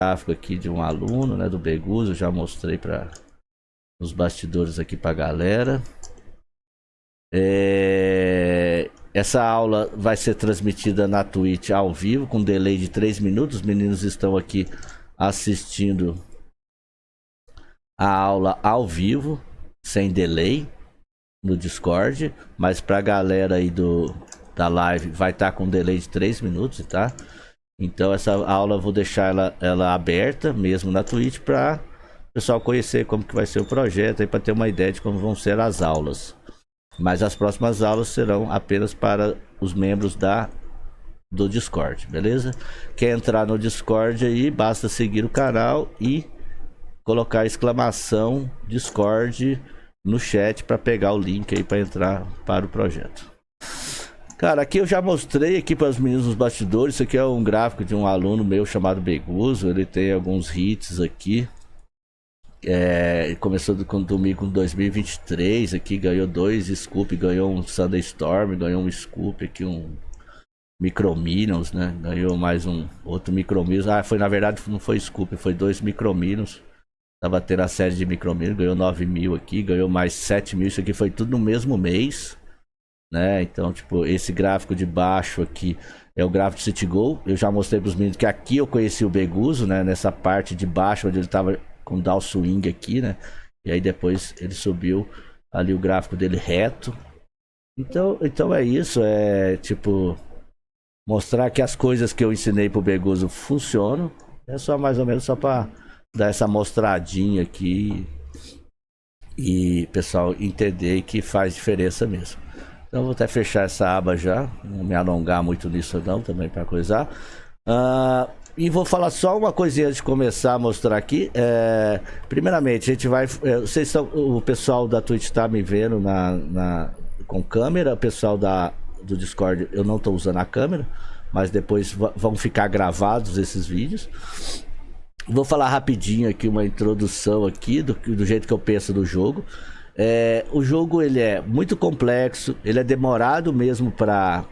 gráfico aqui de um aluno, né, do Beguzo, já mostrei para os bastidores aqui para a galera. Essa aula vai ser transmitida na Twitch ao vivo, com delay de 3 minutos. Os meninos estão aqui assistindo a aula ao vivo, sem delay, no Discord. Mas para a galera aí da live vai estar com delay de 3 minutos, tá? Então essa aula eu vou deixar ela aberta mesmo na Twitch para o pessoal conhecer como que vai ser o projeto, para ter uma ideia de como vão ser as aulas. Mas as próximas aulas serão apenas para os membros do Discord, beleza? Quer entrar no Discord aí, basta seguir o canal e colocar exclamação Discord no chat para pegar o link aí para entrar para o projeto. Cara, aqui eu já mostrei aqui para os meninos nos bastidores. Isso aqui é um gráfico de um aluno meu chamado Beguzo. Ele tem alguns hits aqui. Começou comigo em 2023 aqui, ganhou 2 Scoop, ganhou um Thunderstorm, ganhou um Scoop aqui, um Micro Minions, né? Ganhou mais um outro Micro Minions. Foi, na verdade não foi Scoop, foi 2 Micro Minions. Tava tendo a série de Micro Minions, ganhou 9 mil aqui, ganhou mais 7 mil. Isso aqui foi tudo no mesmo mês, né? Então, tipo, esse gráfico de baixo aqui é o gráfico do CityGo. Eu já mostrei pros meninos que aqui eu conheci o Beguzo, né? Nessa parte de baixo, onde ele tava com down swing aqui, né? E aí depois ele subiu ali o gráfico dele reto. Então é isso, tipo mostrar que as coisas que eu ensinei pro Beguzo funcionam. É só mais ou menos só para dar essa mostradinha aqui e pessoal entender que faz diferença mesmo. Então vou até fechar essa aba já, não me alongar muito nisso não, também para coisar. E vou falar só uma coisinha antes de começar a mostrar aqui. Primeiramente, a gente vai. O pessoal da Twitch tá me vendo com câmera. O pessoal do Discord, eu não tô usando a câmera, mas depois vão ficar gravados esses vídeos. Vou falar rapidinho aqui uma introdução aqui do jeito que eu penso do jogo. O jogo ele é muito complexo, ele é demorado mesmo para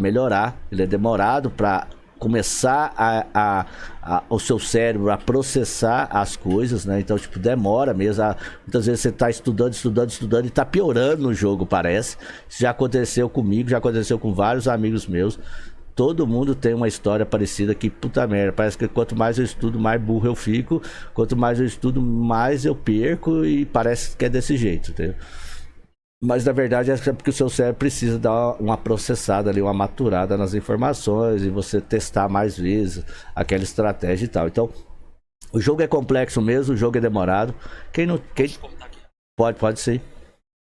melhorar, ele é demorado para começar o seu cérebro a processar as coisas, né? Então, tipo, demora mesmo. Muitas vezes você tá estudando e tá piorando no jogo, parece. Isso já aconteceu comigo, já aconteceu com vários amigos meus. Todo mundo tem uma história parecida que, puta merda, parece que quanto mais eu estudo, mais burro eu fico. Quanto mais eu estudo, mais eu perco, e parece que é desse jeito, entendeu? Mas na verdade é porque o seu cérebro precisa dar uma processada ali, uma maturada nas informações, e você testar mais vezes aquela estratégia e tal. Então, o jogo é complexo mesmo, o jogo é demorado. Pode ser.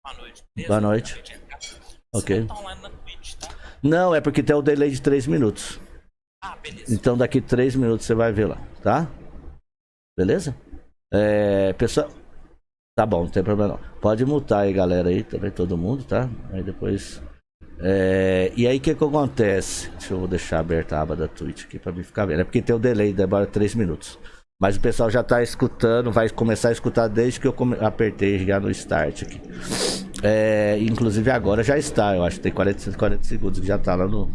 Boa noite. Boa noite. Ok. Você tá online na Twitch, tá? Não, é porque tem o delay de 3 minutos. Beleza. Então daqui 3 minutos você vai ver lá, tá? Beleza? Pessoal... Tá bom, não tem problema não. Pode mutar aí, galera, aí também, todo mundo, tá? Aí depois... E aí o que acontece? Deixa eu deixar aberta a aba da Twitch aqui pra mim ficar vendo. É porque tem o delay, demora 3 minutos. Mas o pessoal já tá escutando, vai começar a escutar desde que eu apertei já no start aqui. Inclusive agora já está, eu acho que tem 40 segundos que já tá lá no...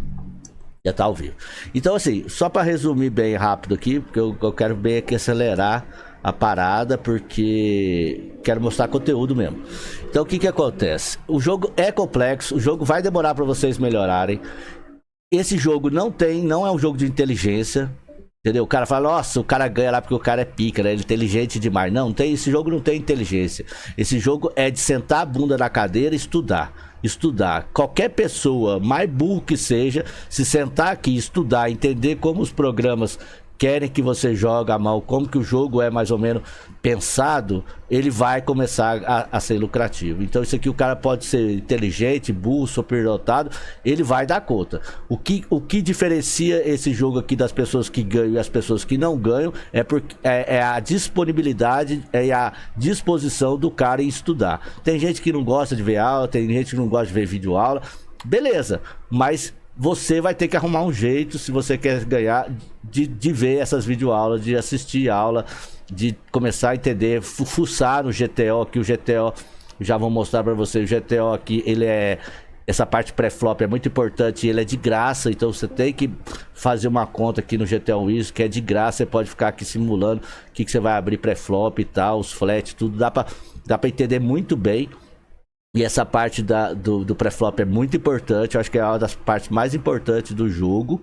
Já tá ao vivo. Então assim, só pra resumir bem rápido aqui, porque eu quero bem aqui acelerar a parada, porque quero mostrar conteúdo mesmo. Então o que acontece? O jogo é complexo, o jogo vai demorar para vocês melhorarem. Esse jogo não é um jogo de inteligência, entendeu? O cara fala, nossa, o cara ganha lá porque o cara é pica, né? Ele é inteligente demais. Não, esse jogo não tem inteligência. Esse jogo é de sentar a bunda na cadeira e estudar. Qualquer pessoa, mais burro que seja, se sentar aqui, estudar, entender como os programas querem que você jogue a mão, como que o jogo é mais ou menos pensado, ele vai começar a ser lucrativo. Então isso aqui, o cara pode ser inteligente, burro, superdotado, ele vai dar conta. O que diferencia esse jogo aqui das pessoas que ganham e as pessoas que não ganham é a disponibilidade, é a disposição do cara em estudar. Tem gente que não gosta de ver aula, tem gente que não gosta de ver vídeo aula, beleza, mas você vai ter que arrumar um jeito, se você quer ganhar, de ver essas videoaulas, de assistir aula, de começar a entender, fuçar no GTO, que o GTO, já vou mostrar pra vocês, o GTO aqui, ele é essa parte pré-flop é muito importante, ele é de graça, então você tem que fazer uma conta aqui no GTA Wizard, que é de graça, você pode ficar aqui simulando o que você vai abrir pré-flop e tal, os flat, tudo, dá pra entender muito bem. E essa parte do pré-flop é muito importante, eu acho que é uma das partes mais importantes do jogo.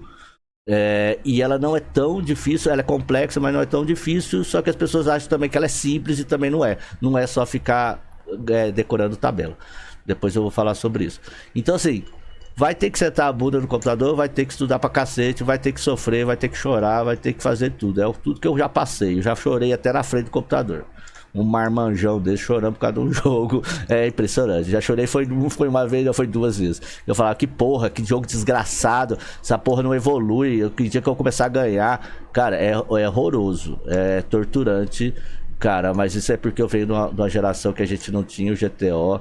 E ela não é tão difícil, ela é complexa, mas não é tão difícil, só que as pessoas acham também que ela é simples e também não é. Não é só ficar decorando tabela. Depois eu vou falar sobre isso. Então assim, vai ter que sentar a bunda no computador, vai ter que estudar pra cacete, vai ter que sofrer, vai ter que chorar, vai ter que fazer tudo. É tudo que eu já passei, eu já chorei até na frente do computador. Um marmanjão desse chorando por causa de um jogo. É impressionante. Já chorei, não foi uma vez, não foi duas vezes. Eu falava, que porra, que jogo desgraçado. Essa porra não evolui. Que dia que eu começar a ganhar. Cara, é horroroso. É torturante. Cara, mas isso é porque eu venho de uma geração que a gente não tinha o GTO.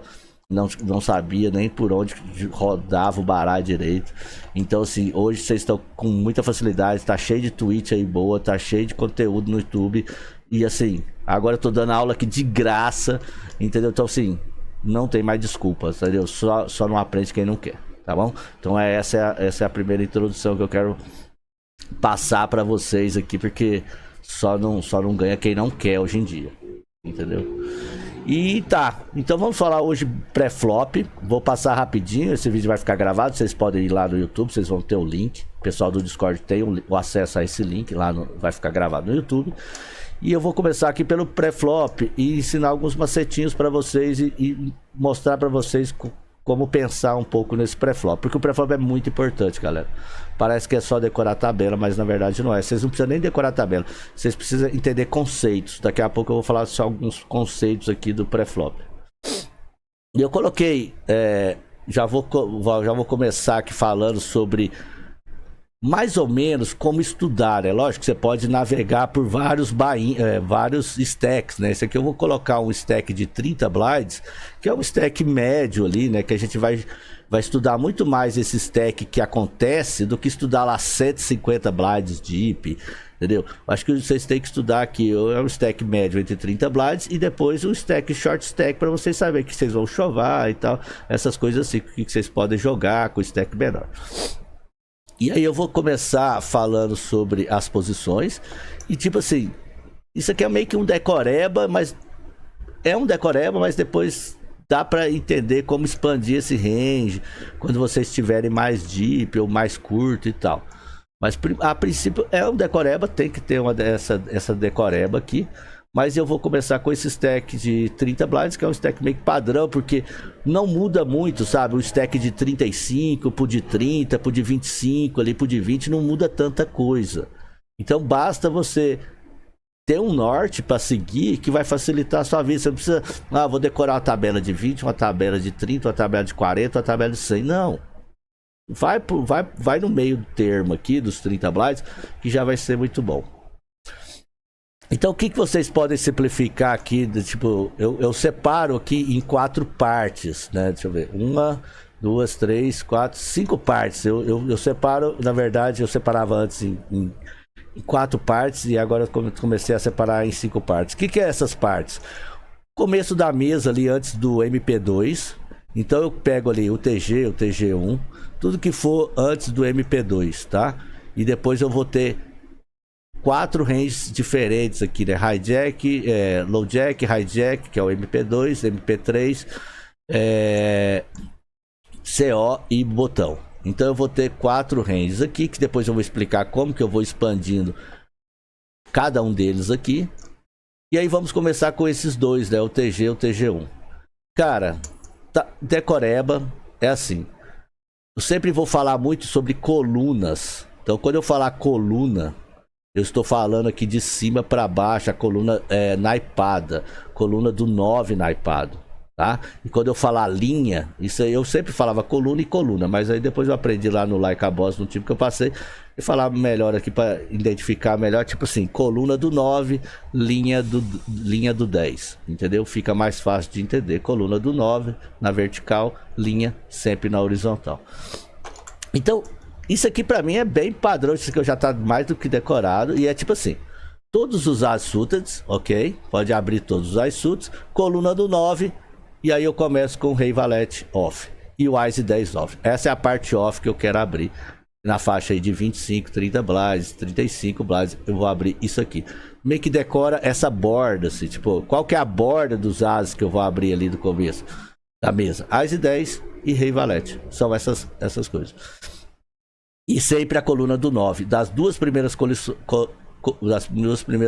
Não sabia nem por onde rodava o baralho direito. Então assim, hoje vocês estão com muita facilidade. Tá cheio de tweet aí boa. Tá cheio de conteúdo no YouTube. E assim, agora eu tô dando aula aqui de graça, entendeu? Então assim, não tem mais desculpa, entendeu? Só não aprende quem não quer, tá bom? Então essa é a primeira introdução que eu quero passar pra vocês aqui, porque só não ganha quem não quer hoje em dia, entendeu? E tá, então vamos falar hoje pré-flop. Vou passar rapidinho, esse vídeo vai ficar gravado, vocês podem ir lá no YouTube, vocês vão ter o link. O pessoal do Discord tem o acesso a esse link, lá vai ficar gravado no YouTube. E eu vou começar aqui pelo pré-flop e ensinar alguns macetinhos para vocês e mostrar para vocês como pensar um pouco nesse pré-flop. Porque o pré-flop é muito importante, galera. Parece que é só decorar a tabela, mas na verdade não é. Vocês não precisam nem decorar a tabela. Vocês precisam entender conceitos. Daqui a pouco eu vou falar só alguns conceitos aqui do pré-flop. E eu coloquei... já vou começar aqui falando sobre... mais ou menos como estudar, né? Lógico que você pode navegar por vários stacks, né? Esse aqui eu vou colocar um stack de 30 blinds, que é um stack médio ali, né? Que a gente vai estudar muito mais esse stack que acontece do que estudar lá 150 blinds deep, entendeu? Acho que vocês têm que estudar aqui um stack médio entre 30 blinds e depois um stack short stack para vocês saberem que vocês vão chovar e tal, essas coisas assim, que vocês podem jogar com stack menor. E aí eu vou começar falando sobre as posições. E tipo assim, isso aqui é meio que um decoreba, mas depois dá pra entender como expandir esse range quando vocês estiverem mais deep ou mais curto e tal. Mas a princípio é um decoreba, tem que ter essa decoreba aqui. Mas eu vou começar com esse stack de 30 blinds, que é um stack meio que padrão, porque não muda muito, sabe? O stack de 35 pro de 30, pro de 25, ali pro de 20, não muda tanta coisa. Então basta você ter um norte para seguir que vai facilitar a sua vida. Você não precisa, vou decorar uma tabela de 20, uma tabela de 30, uma tabela de 40, uma tabela de 100. Não. Vai no meio termo aqui dos 30 blinds, que já vai ser muito bom. Então o que vocês podem simplificar aqui, tipo, eu separo aqui em 4 partes, né? Deixa eu ver, 1, 2, 3, 4, 5 partes. Eu separo, na verdade eu separava antes em 4 partes e agora eu comecei a separar em 5 partes. O que é essas partes? Começo da mesa ali antes do MP2, então eu pego ali o TG, o TG1, tudo que for antes do MP2, tá? E depois eu vou ter 4 ranges diferentes aqui, né? Hijack, lowjack, hijack, que é o MP2, MP3, CO e botão. Então eu vou ter 4 ranges aqui, que depois eu vou explicar como que eu vou expandindo cada um deles aqui. E aí vamos começar com esses dois, né? O TG e o TG1. Cara, decoreba é assim. Eu sempre vou falar muito sobre colunas. Então quando eu falar coluna, eu estou falando aqui de cima para baixo, a coluna naipada, coluna do 9 naipado, tá? E quando eu falar linha, isso aí eu sempre falava coluna e coluna, mas aí depois eu aprendi lá no Like a Boss, no tipo que eu passei, e falar melhor aqui para identificar melhor, tipo assim, coluna do 9, linha do 10, entendeu? Fica mais fácil de entender, coluna do 9 na vertical, linha sempre na horizontal. Então, isso aqui pra mim é bem padrão, isso aqui eu já tá mais do que decorado. E é tipo assim, todos os as-suited, ok? Pode abrir todos os as-suited, coluna do 9. E aí eu começo com o rei valete off. e o Wise 10 off. Essa é a parte off que eu quero abrir. Na faixa aí de 25, 30 blinds, 35 blinds, eu vou abrir isso aqui. Meio que decora essa borda, assim, tipo, qual que é a borda dos ases que eu vou abrir ali do começo da mesa? Ase 10 e Rei Valete. São essas coisas. E sempre a coluna do 9. Das duas primeiras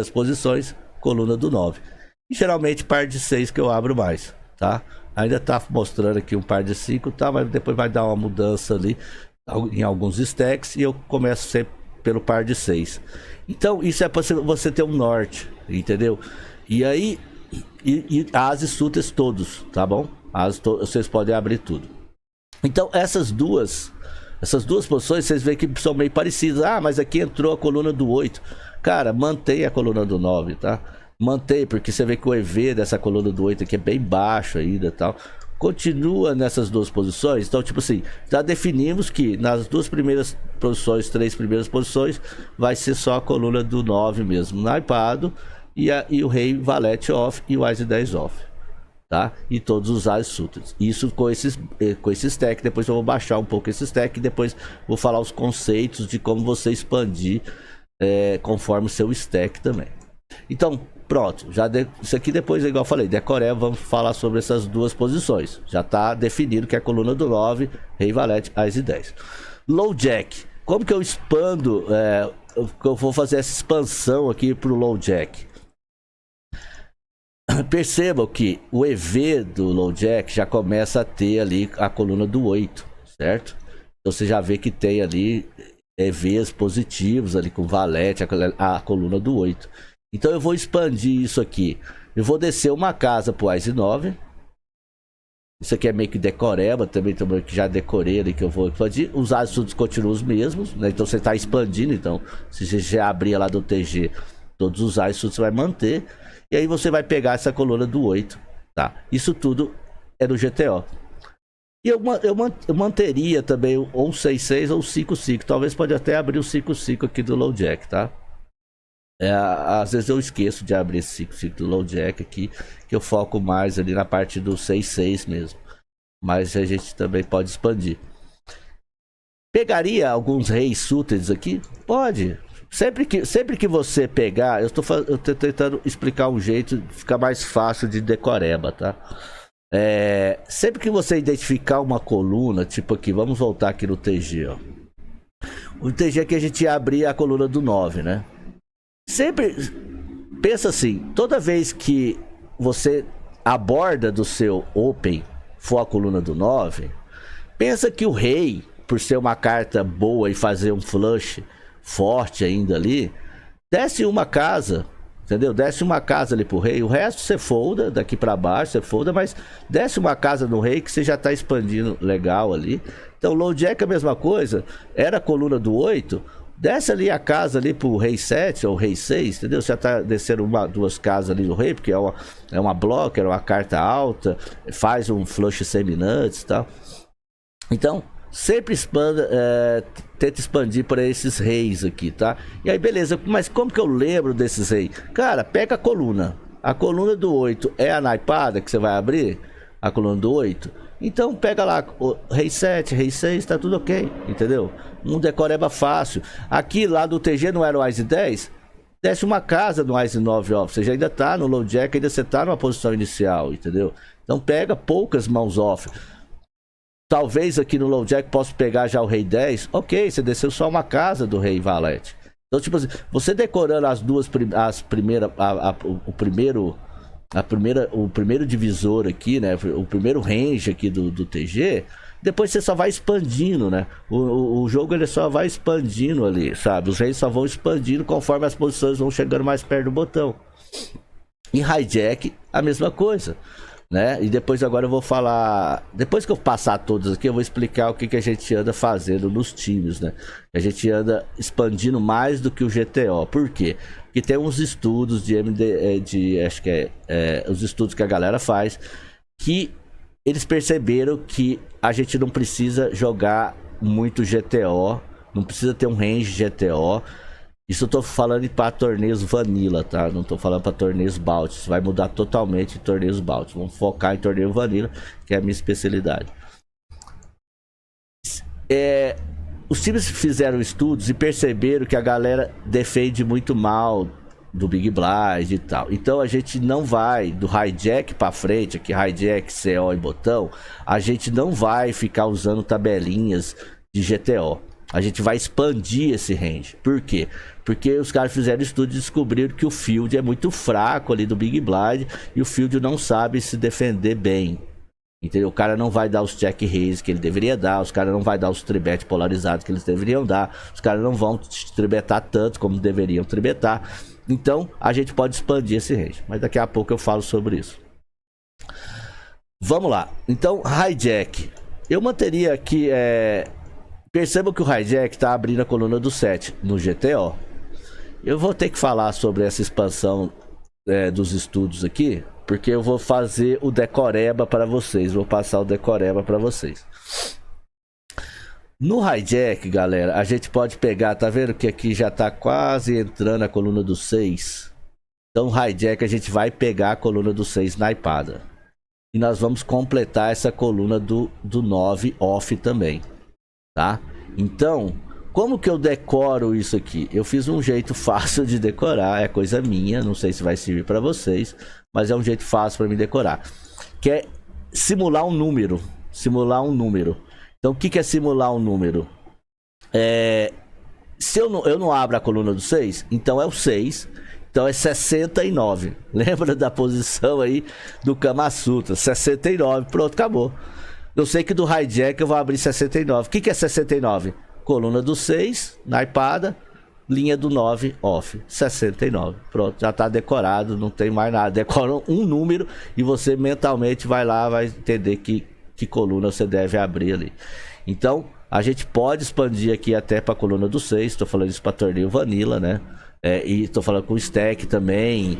posições, coluna do 9. E geralmente par de 6 que eu abro mais, tá? Ainda tá mostrando aqui um par de 5, tá? Mas depois vai dar uma mudança ali em alguns stacks e eu começo sempre pelo par de 6. Então isso é para você ter um norte, entendeu? E aí, ases sutas todos, tá bom? Vocês podem abrir tudo. Então essas duas posições, vocês veem que são meio parecidas. Ah, mas aqui entrou a coluna do 8. Cara, mantém a coluna do 9, tá? Mantém, porque você vê que o EV dessa coluna do 8 aqui é bem baixo ainda e tal. Continua nessas duas posições. Então, tipo assim, já definimos que nas duas primeiras posições, 3 primeiras posições, vai ser só a coluna do 9 mesmo, naipado, e o Rei Valete off e o Ase 10 off, tá? E todos os Ases Sutas. Isso com esse stack. Depois eu vou baixar um pouco esse stack e depois vou falar os conceitos de como você expandir conforme o seu stack também. Então, pronto, isso aqui depois, igual eu falei, decoré, vamos falar sobre essas duas posições. Já está definido que é a coluna do 9, Rei Valete, Ase 10. Low Jack, como que eu expando, eu vou fazer essa expansão aqui para o Low Jack? Percebam que o EV do Low Jack já começa a ter ali a coluna do 8, certo? Então você já vê que tem ali EVs positivos ali com Valete, a coluna do 8. Então eu vou expandir isso aqui. Eu vou descer uma casa pro Ase 9. Isso aqui é meio que decoreba também que já decorei ali que eu vou expandir. Os Ases continuam os mesmos, né? Então você está expandindo. Então se você já abrir lá do TG, todos os Ases você vai manter. E aí você vai pegar essa coluna do 8, tá? Isso tudo é do GTO. E eu manteria também ou 6-6 ou 5-5. Talvez pode até abrir o 5-5 aqui do Low Jack, tá? Às vezes eu esqueço de abrir esse 5-5 do Low Jack aqui, que eu foco mais ali na parte do 6-6 mesmo. Mas a gente também pode expandir. Pegaria alguns reis suited aqui? Pode. Sempre que você pegar, eu tô tentando explicar um jeito de ficar mais fácil de decoreba, tá? Sempre que você identificar uma coluna, tipo aqui, vamos voltar aqui no TG, ó. O TG aqui a gente ia abrir a coluna do 9, né? Sempre pensa assim, toda vez que você a borda do seu Open for a coluna do 9, pensa que o rei, por ser uma carta boa e fazer um flush forte ainda ali, desce uma casa, entendeu? Desce uma casa ali pro rei, o resto você folda, daqui pra baixo você folda, mas desce uma casa no rei que você já tá expandindo legal ali. Então Low Jack é a mesma coisa, era a coluna do 8, desce ali a casa ali pro Rei 7 ou Rei 6, entendeu? Você já tá descendo duas casas ali do Rei, porque é uma blocker, é uma carta alta, faz um flush semi-nuts e tal. Então, sempre expanda, tenta expandir para esses reis aqui, tá? E aí, beleza, mas como que eu lembro desses reis? Cara, pega a coluna. A coluna do 8 é a naipada que você vai abrir? A coluna do 8? Então pega lá, o Rei 7, Rei 6, tá tudo ok, entendeu? Um decoreba fácil. Aqui lá do TG não era o Ase 10? Desce uma casa no Ase 9 off. Você já ainda tá no Low Jack, ainda você tá numa posição inicial, entendeu? Então pega poucas mãos off. Talvez aqui no Low Jack possa pegar já o Rei 10. Ok, você desceu só uma casa do Rei Valete. Então, tipo assim, você decorando o primeiro divisor aqui, né? O primeiro range aqui do TG. Depois você só vai expandindo, né? O jogo ele só vai expandindo ali, sabe? Os reis só vão expandindo conforme as posições vão chegando mais perto do botão. Em hijack, a mesma coisa, né? E depois agora eu vou falar... Depois que eu passar todos aqui, eu vou explicar o que a gente anda fazendo nos times, né? A gente anda expandindo mais do que o GTO. Por quê? Porque tem uns estudos acho que os estudos que a galera faz, que eles perceberam que a gente não precisa jogar muito GTO, não precisa ter um range GTO. Isso eu tô falando para torneios vanilla, tá? Não tô falando para torneios Bout. Isso vai mudar totalmente em torneios Bout. Vamos focar em torneio vanilla, que é a minha especialidade. Os times fizeram estudos e perceberam que a galera defende muito mal do Big Blind e tal. Então a gente não vai do hijack pra frente, aqui hijack, CO e botão, a gente não vai ficar usando tabelinhas de GTO. A gente vai expandir esse range. Por quê? Porque os caras fizeram estudo e descobriram que o field é muito fraco ali do Big Blind e o field não sabe se defender bem. Entendeu? O cara não vai dar os check raise que ele deveria dar, os caras não vai dar os tribet polarizados que eles deveriam dar, os caras não vão tribetar tanto como deveriam tribetar. Então a gente pode expandir esse range, mas daqui a pouco eu falo sobre isso. Vamos lá. Então hijack, eu manteria aqui, perceba que o hijack está abrindo a coluna do 7 no GTO. Eu vou ter que falar sobre essa expansão dos estudos aqui, porque eu vou fazer o decoreba para vocês. Vou passar o decoreba para vocês. No hijack, galera, a gente pode pegar, tá vendo que aqui já tá quase entrando a coluna do 6. Então no hijack a gente vai pegar a coluna do 6 naipada. E nós vamos completar essa coluna do 9 off também, tá? Então, como que eu decoro isso aqui? Eu fiz um jeito fácil de decorar, é coisa minha, não sei se vai servir para vocês, mas é um jeito fácil para mim decorar, que é simular um número. Então o que é simular um número? Se eu não abro a coluna do 6, então é o 6, então é 69. Lembra da posição aí do Kama Sutra? 69, pronto, acabou. Eu sei que do hijack eu vou abrir 69. O que é 69? Coluna do 6, naipada, linha do 9, off. 69. Pronto, já tá decorado, não tem mais nada. Decora um número e você mentalmente vai lá, vai entender que coluna você deve abrir ali. Então, a gente pode expandir aqui até para a coluna do 6. Estou falando isso para torneio Vanilla, né? E estou falando com stack também,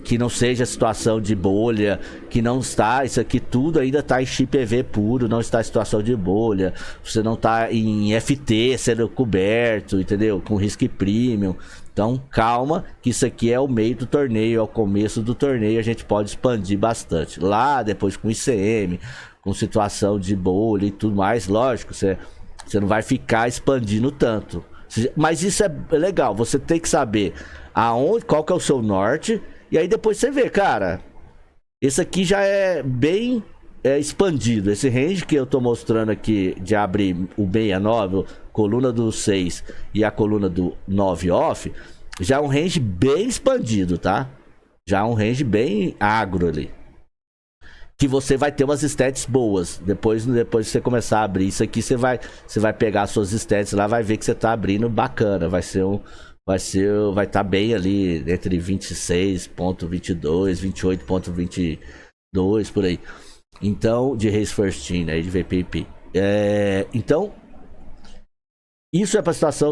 que não seja situação de bolha, que não está, isso aqui tudo ainda está em chip EV puro, não está em situação de bolha, você não está em FT sendo coberto, entendeu? Com risco premium. Então calma, que isso aqui é o meio do torneio, é o começo do torneio, a gente pode expandir bastante. Lá depois com ICM, com situação de bolha e tudo mais, lógico, você não vai ficar expandindo tanto. Mas isso é legal, você tem que saber qual que é o seu norte. E aí depois você vê, cara, esse aqui já é bem expandido. Esse range que eu tô mostrando aqui de abrir o 69, coluna do 6 e a coluna do 9 off, já é um range bem expandido, tá? Já é um range bem agro ali. Que você vai ter umas stats boas. Depois que você começar a abrir isso aqui, você vai pegar as suas stats lá, vai ver que você tá abrindo bacana. Vai estar bem ali entre 26.22, 28.22 por aí. Então, de Race First Team, né, de VPP. Então, isso é para situação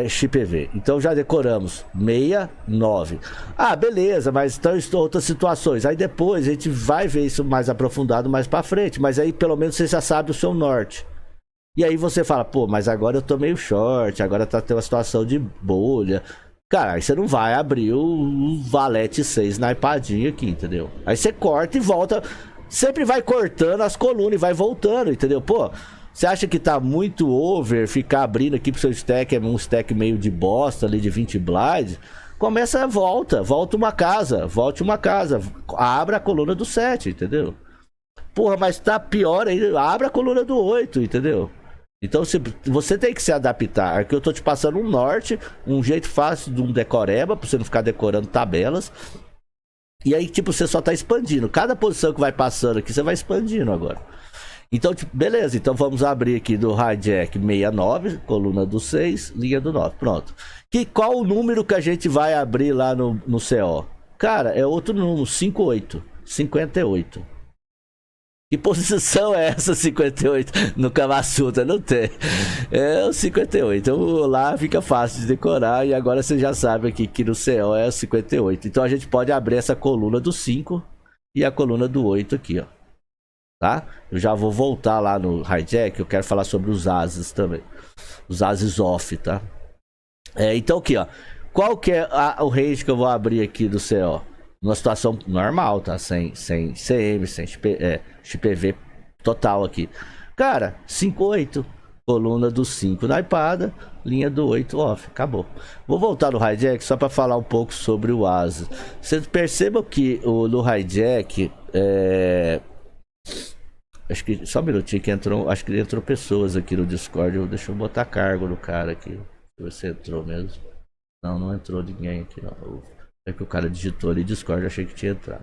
chip EV. Então já decoramos 69. Ah, beleza, mas então outras situações. Aí depois a gente vai ver isso mais aprofundado mais para frente. Mas aí pelo menos você já sabe o seu norte. E aí você fala, pô, mas agora eu tô meio short, agora tá tendo uma situação de bolha. Cara, aí você não vai abrir o Valete 6 naipadinho aqui, entendeu? Aí você corta e volta, sempre vai cortando as colunas e vai voltando, entendeu? Pô, você acha que tá muito over ficar abrindo aqui pro seu stack, é um stack meio de bosta ali de 20 blind? Começa, volte uma casa, abra a coluna do 7, entendeu? Porra, mas tá pior ainda, abra a coluna do 8, entendeu? Então você tem que se adaptar. Aqui eu tô te passando um norte, um jeito fácil de um decoreba, pra você não ficar decorando tabelas. E aí, tipo, você só tá expandindo. Cada posição que vai passando aqui, você vai expandindo agora. Então, tipo, beleza. Então vamos abrir aqui do hijack 69, coluna do 6, linha do 9. Pronto. Qual o número que a gente vai abrir lá no CO? Cara, é outro número, 58. Que posição é essa 58 no Kama Sutra? Não tem. É o 58. Então lá fica fácil de decorar. E agora você já sabe aqui que no CO é o 58. Então a gente pode abrir essa coluna do 5 e a coluna do 8 aqui, ó. Tá? Eu já vou voltar lá no hijack. Eu quero falar sobre os ases também. Os ases off, tá? Então aqui, ó. Qual que é o range que eu vou abrir aqui do CO? Numa situação normal, tá? Sem CM, sem chip EV total aqui. Cara, 58. coluna do 5 na ipada, linha do 8 off, acabou. Vou voltar no hijack só para falar um pouco sobre o asa. Vocês percebam que no hijack, acho que, só um minutinho que entrou, acho que entrou pessoas aqui no Discord, deixa eu botar cargo no cara aqui, se você entrou mesmo. Não entrou ninguém aqui não. É que o cara digitou ali Discord, achei que tinha entrado.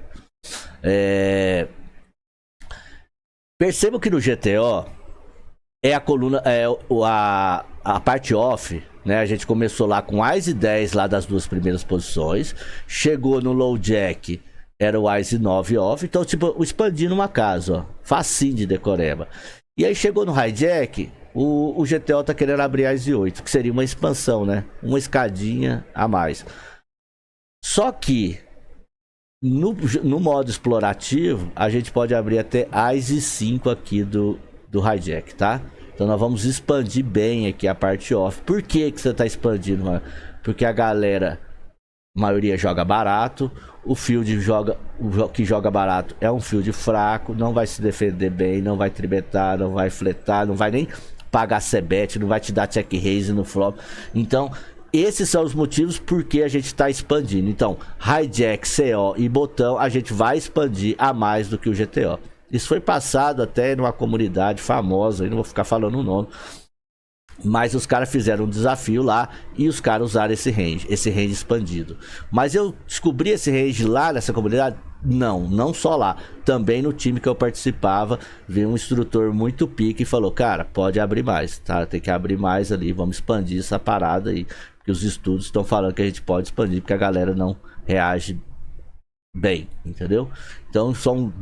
Percebam que no GTO é a coluna, a parte off, né? A gente começou lá com ICE 10 lá das duas primeiras posições, chegou no low jack, era o ICE 9 off, então tipo, expandindo uma casa, ó, facinho de decoreba. E aí chegou no hijack, o GTO tá querendo abrir ICE 8, que seria uma expansão, né? Uma escadinha a mais. Só que no modo explorativo, a gente pode abrir até ICE 5 aqui do hijack, tá? Então nós vamos expandir bem aqui a parte off. Por que você tá expandindo, mano? Porque a galera, a maioria joga barato. O field que joga barato é um field fraco, não vai se defender bem, não vai tribetar, não vai fletar, não vai nem pagar cebet, não vai te dar check raise no flop. Então esses são os motivos porque a gente está expandindo. Então, hijack, CO e botão, a gente vai expandir a mais do que o GTO. Isso foi passado até numa comunidade famosa, aí não vou ficar falando o nome. Mas os caras fizeram um desafio lá e os caras usaram esse range expandido. Mas eu descobri esse range lá nessa comunidade? Não só lá. Também no time que eu participava, veio um instrutor muito pique e falou, cara, pode abrir mais, tá? Tem que abrir mais ali, vamos expandir essa parada aí. Porque os estudos estão falando que a gente pode expandir, porque a galera não reage bem, entendeu? Então são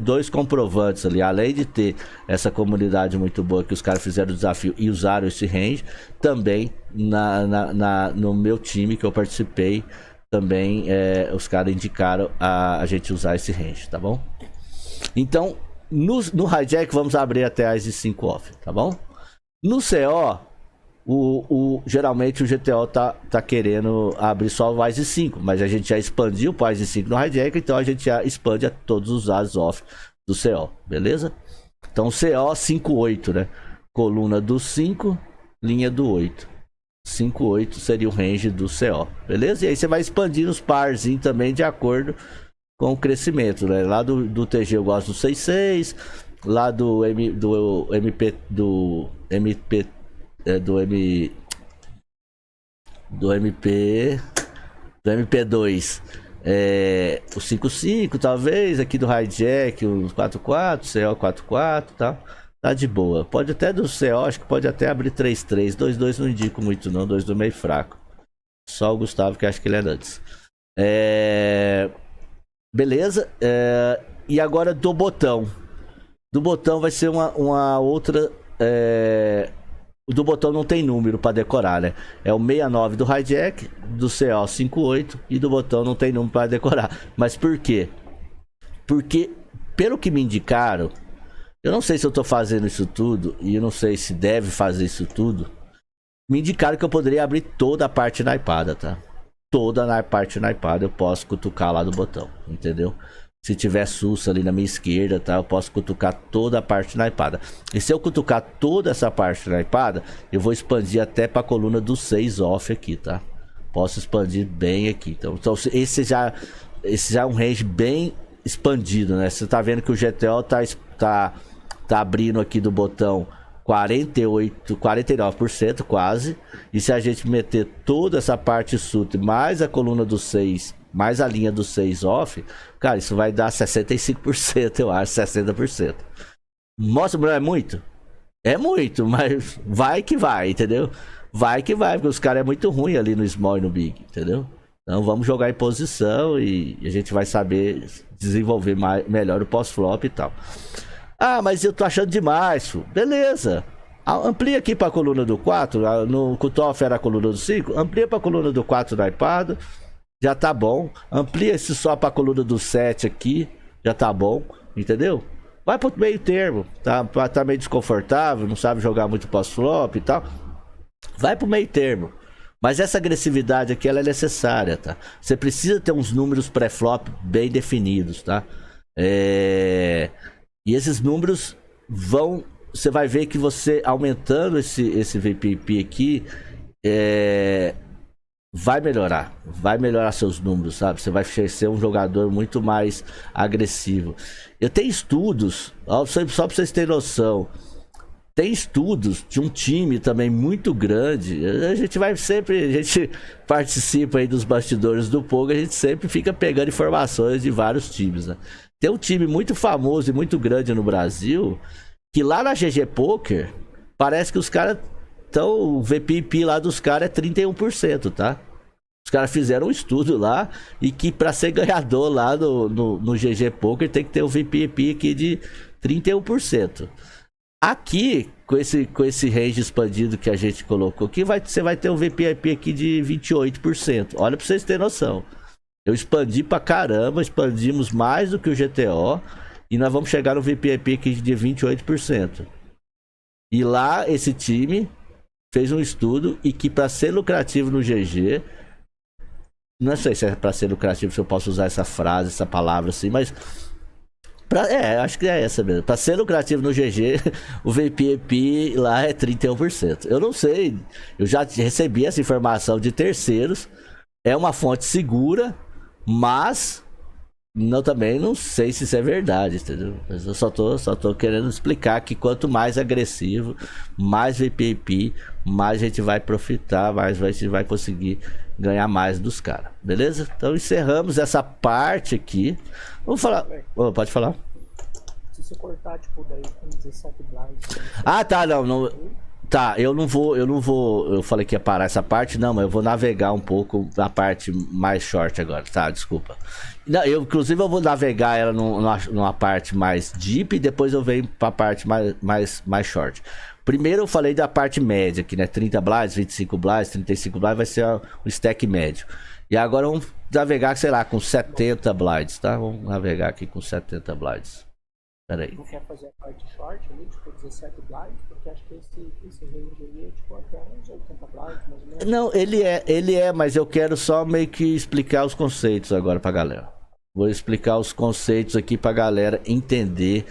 dois comprovantes ali, além de ter essa comunidade muito boa que os caras fizeram o desafio e usaram esse range, também no meu time que eu participei, também os caras indicaram a gente usar esse range, tá bom? Então no hijack vamos abrir até as 5 off, tá bom? No CO geralmente o GTO tá querendo abrir só o ICE 5, mas a gente já expandiu o ICE 5 no hijack, então a gente já expande a todos os AS off do CO, beleza? Então CO 5-8, né? Coluna do 5, linha do 8. 5-8 seria o range do CO, beleza? E aí você vai expandindo os parzinhos também de acordo com o crescimento, né? Lá do TG eu gosto do 6-6, lá do MP2 o 5-5 talvez, aqui do hijack o 4-4, CO 4-4, tá de boa. Pode até do CO, acho que pode até abrir 3-3, 2-2 não indico muito não, 2-2 meio fraco, só o Gustavo que acha que ele é nuts. Beleza, e agora do botão vai ser uma outra, o do botão não tem número pra decorar, né? É o 69 do hijack, do CO 58 e do botão não tem número pra decorar. Mas por quê? Porque, pelo que me indicaram, eu não sei se eu tô fazendo isso tudo e eu não sei se deve fazer isso tudo. Me indicaram que eu poderia abrir toda a parte naipada, tá? Toda a parte naipada eu posso cutucar lá do botão, entendeu? Se tiver sussa ali na minha esquerda, tá? Eu posso cutucar toda a parte naipada. E se eu cutucar toda essa parte naipada, eu vou expandir até pra coluna do 6 off aqui, tá? Posso expandir bem aqui. Então esse já é um range bem expandido, né? Você tá vendo que o GTO tá abrindo aqui do botão 49% quase. E se a gente meter toda essa parte SUT mais a coluna do 6, mais a linha do 6 off, cara, isso vai dar 65%, eu acho, 60%. Mostra, não é muito? É muito, mas vai que vai, entendeu? Vai que vai, porque os caras é muito ruim ali no small e no big, entendeu? Então vamos jogar em posição e a gente vai saber desenvolver melhor o pós-flop e tal. Ah, mas eu tô achando demais, beleza. Amplia aqui pra coluna do 4, no cutoff era a coluna do 5, amplia pra coluna do 4 da iPad, já tá bom. Amplia esse só pra coluna do 7 aqui, já tá bom, entendeu? Vai pro meio termo, tá meio desconfortável, não sabe jogar muito pós-flop e tal. Vai pro meio termo. Mas essa agressividade aqui, ela é necessária, tá? Você precisa ter uns números pré-flop bem definidos, tá? E esses números vão você vai ver que você aumentando esse VPP aqui, vai melhorar seus números, sabe? Você vai ser um jogador muito mais agressivo. Eu tenho estudos, só pra vocês terem noção, tem estudos de um time também muito grande. A gente participa aí dos bastidores do poker, a gente sempre fica pegando informações de vários times, né? Tem um time muito famoso e muito grande no Brasil, que lá na GG Poker, parece que os caras estão, o VPP lá dos caras é 31%, tá? Os caras fizeram um estudo lá e que pra ser ganhador lá no GG Poker tem que ter um VPP aqui de 31%. Aqui, com esse range expandido que a gente colocou aqui, você vai ter um VPP aqui de 28%. Olha pra vocês terem noção. Eu expandi pra caramba, expandimos mais do que o GTO. E nós vamos chegar no VPP aqui de 28%. E lá, esse time fez um estudo e que pra ser lucrativo no GG... Não sei se é pra ser lucrativo, se eu posso usar essa frase, essa palavra assim, mas... acho que é essa mesmo. Pra ser lucrativo no GG, o VPP lá é 31%. Eu não sei, eu já recebi essa informação de terceiros. É uma fonte segura, mas também não sei se isso é verdade, entendeu? Mas eu só tô querendo explicar que quanto mais agressivo, mais VPP, mais a gente vai profitar, mais a gente vai conseguir ganhar mais dos caras, beleza? Então encerramos essa parte aqui. Vamos falar. Pode falar. Se você cortar, tipo, daí com 17 blinds. Tá, não. Tá, eu não vou. Eu falei que ia parar essa parte, não, mas eu vou navegar um pouco na parte mais short agora, tá? Desculpa. Não, inclusive eu vou navegar ela numa parte mais deep e depois eu venho pra parte mais short. Primeiro eu falei da parte média aqui, né? 30 blinds, 25 blinds, 35 blinds vai ser o stack médio. E agora vamos navegar, sei lá, com 70 blinds, tá? Vamos navegar aqui com 70 blinds. Pera aí. Não quer fazer a parte short ali, tipo 17 blinds? Porque acho que esse range aí é tipo até uns 80 blinds, mais ou menos. Não, ele é, mas eu quero só meio que explicar os conceitos agora pra galera. Vou explicar os conceitos aqui pra galera entender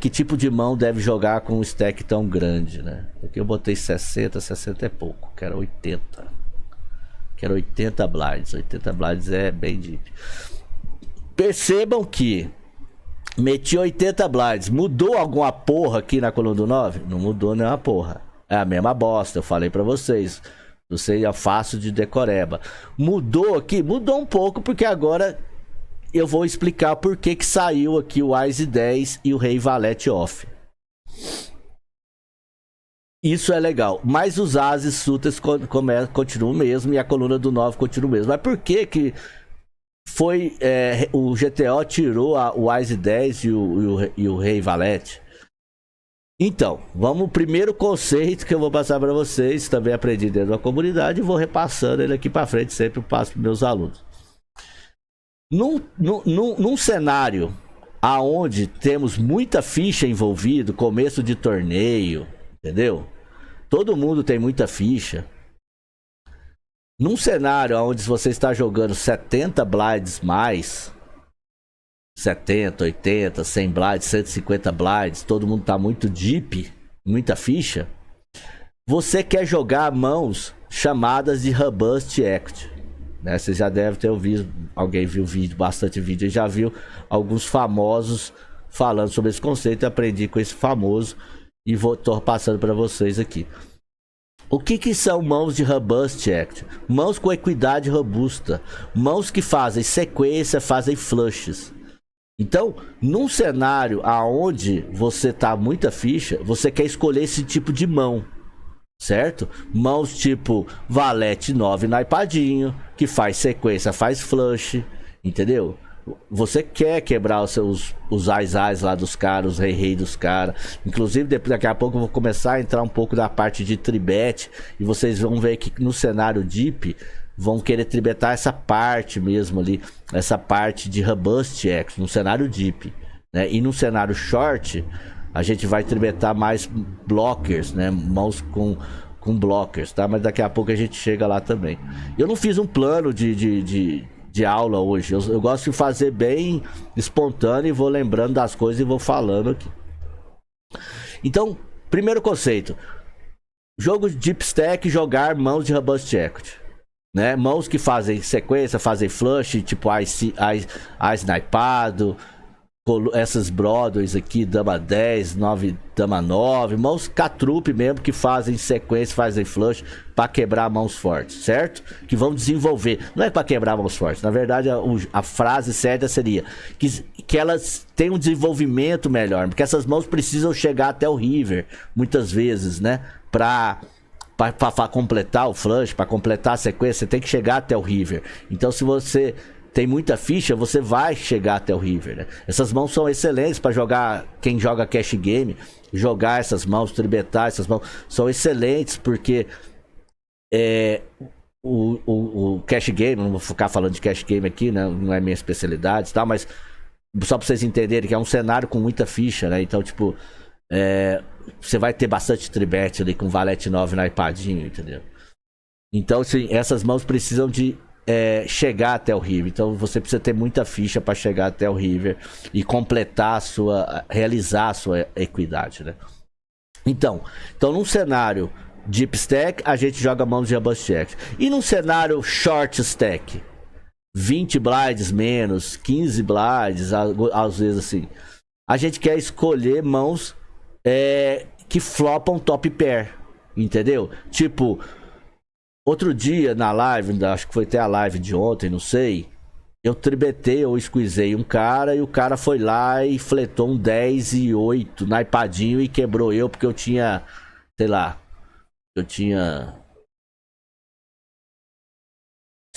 que tipo de mão deve jogar com um stack tão grande, né? Aqui eu botei 60 é pouco, quero 80. Quero 80 blinds, 80 blinds é bem deep. Percebam que meti 80 blinds, mudou alguma porra aqui na coluna do 9? Não mudou nenhuma porra, é a mesma bosta, eu falei pra vocês. Você é fácil de decoreba. Mudou aqui? Mudou um pouco porque agora eu vou explicar por que saiu aqui o Wise 10 e o Rei Valete off. Isso é legal. Mas os Ases Sutas continuam mesmo e a coluna do 9 continua mesmo. Mas por que foi o GTO tirou o Wise 10 e o Rei Valete? Então, vamos ao primeiro conceito que eu vou passar para vocês. Também aprendi dentro da comunidade e vou repassando ele aqui para frente. Sempre eu passo para meus alunos. Num cenário aonde temos muita ficha envolvida, começo de torneio, entendeu? Todo mundo tem muita ficha. Num cenário onde você está jogando 70 blinds mais, 70, 80, 100 blinds, 150 blinds, todo mundo tá muito deep, muita ficha. Você quer jogar mãos chamadas de Robust Equity. Né? Você já deve ter ouvido, alguém viu vídeo, bastante vídeo, e já viu alguns famosos falando sobre esse conceito. Eu aprendi com esse famoso e tô passando para vocês aqui. O que são mãos de Robust Equity? Mãos com equidade robusta, mãos que fazem sequência, fazem flushes. Então, num cenário aonde você tá muita ficha, você quer escolher esse tipo de mão. Certo? Mãos tipo Valete 9 naipadinho, que faz sequência, faz flush, entendeu? Você quer quebrar os ais lá dos caras, os rei dos caras. Inclusive, daqui a pouco eu vou começar a entrar um pouco da parte de tribet. E vocês vão ver que no cenário deep vão querer tribetar essa parte mesmo ali, essa parte de Robust X no cenário deep, né? E no cenário short a gente vai tribetar mais blockers, né? Mãos com blockers, tá? Mas daqui a pouco a gente chega lá também. Eu não fiz um plano de aula hoje. Eu gosto de fazer bem espontâneo e vou lembrando das coisas e vou falando aqui. Então, primeiro conceito. Jogo de deep stack, jogar mãos de robust equity. Né? Mãos que fazem sequência, fazem flush, tipo Ice Snipado, essas Broadways aqui, dama 10, 9, dama 9, mãos catrupe mesmo que fazem sequência, fazem flush para quebrar mãos fortes, certo? Que vão desenvolver, não é para quebrar mãos fortes, na verdade a frase certa seria que elas têm um desenvolvimento melhor, porque essas mãos precisam chegar até o river, muitas vezes, né? Para completar o flush, para completar a sequência, você tem que chegar até o river. Então se você tem muita ficha, você vai chegar até o river, né? Essas mãos são excelentes para jogar, quem joga cash game, jogar essas mãos, tribetar essas mãos, são excelentes porque o cash game, não vou ficar falando de cash game aqui, né? Não é minha especialidade e tal, mas só para vocês entenderem que é um cenário com muita ficha, né? Então, tipo, você vai ter bastante tribet ali com valete 9 no iPadinho, entendeu? Então, assim, essas mãos precisam de chegar até o river. Então você precisa ter muita ficha para chegar até o river e completar realizar a sua equidade, né? Então num cenário deep stack a gente joga mãos de robust equity. E num cenário short stack, 20 blinds menos, 15 blinds, às vezes assim, a gente quer escolher mãos que flopam top pair, entendeu? Tipo, outro dia na live, acho que foi até a live de ontem, não sei, eu tribetei ou squeezei um cara e o cara foi lá e fletou um 10 e 8 no iPadinho e quebrou eu porque eu tinha, sei lá,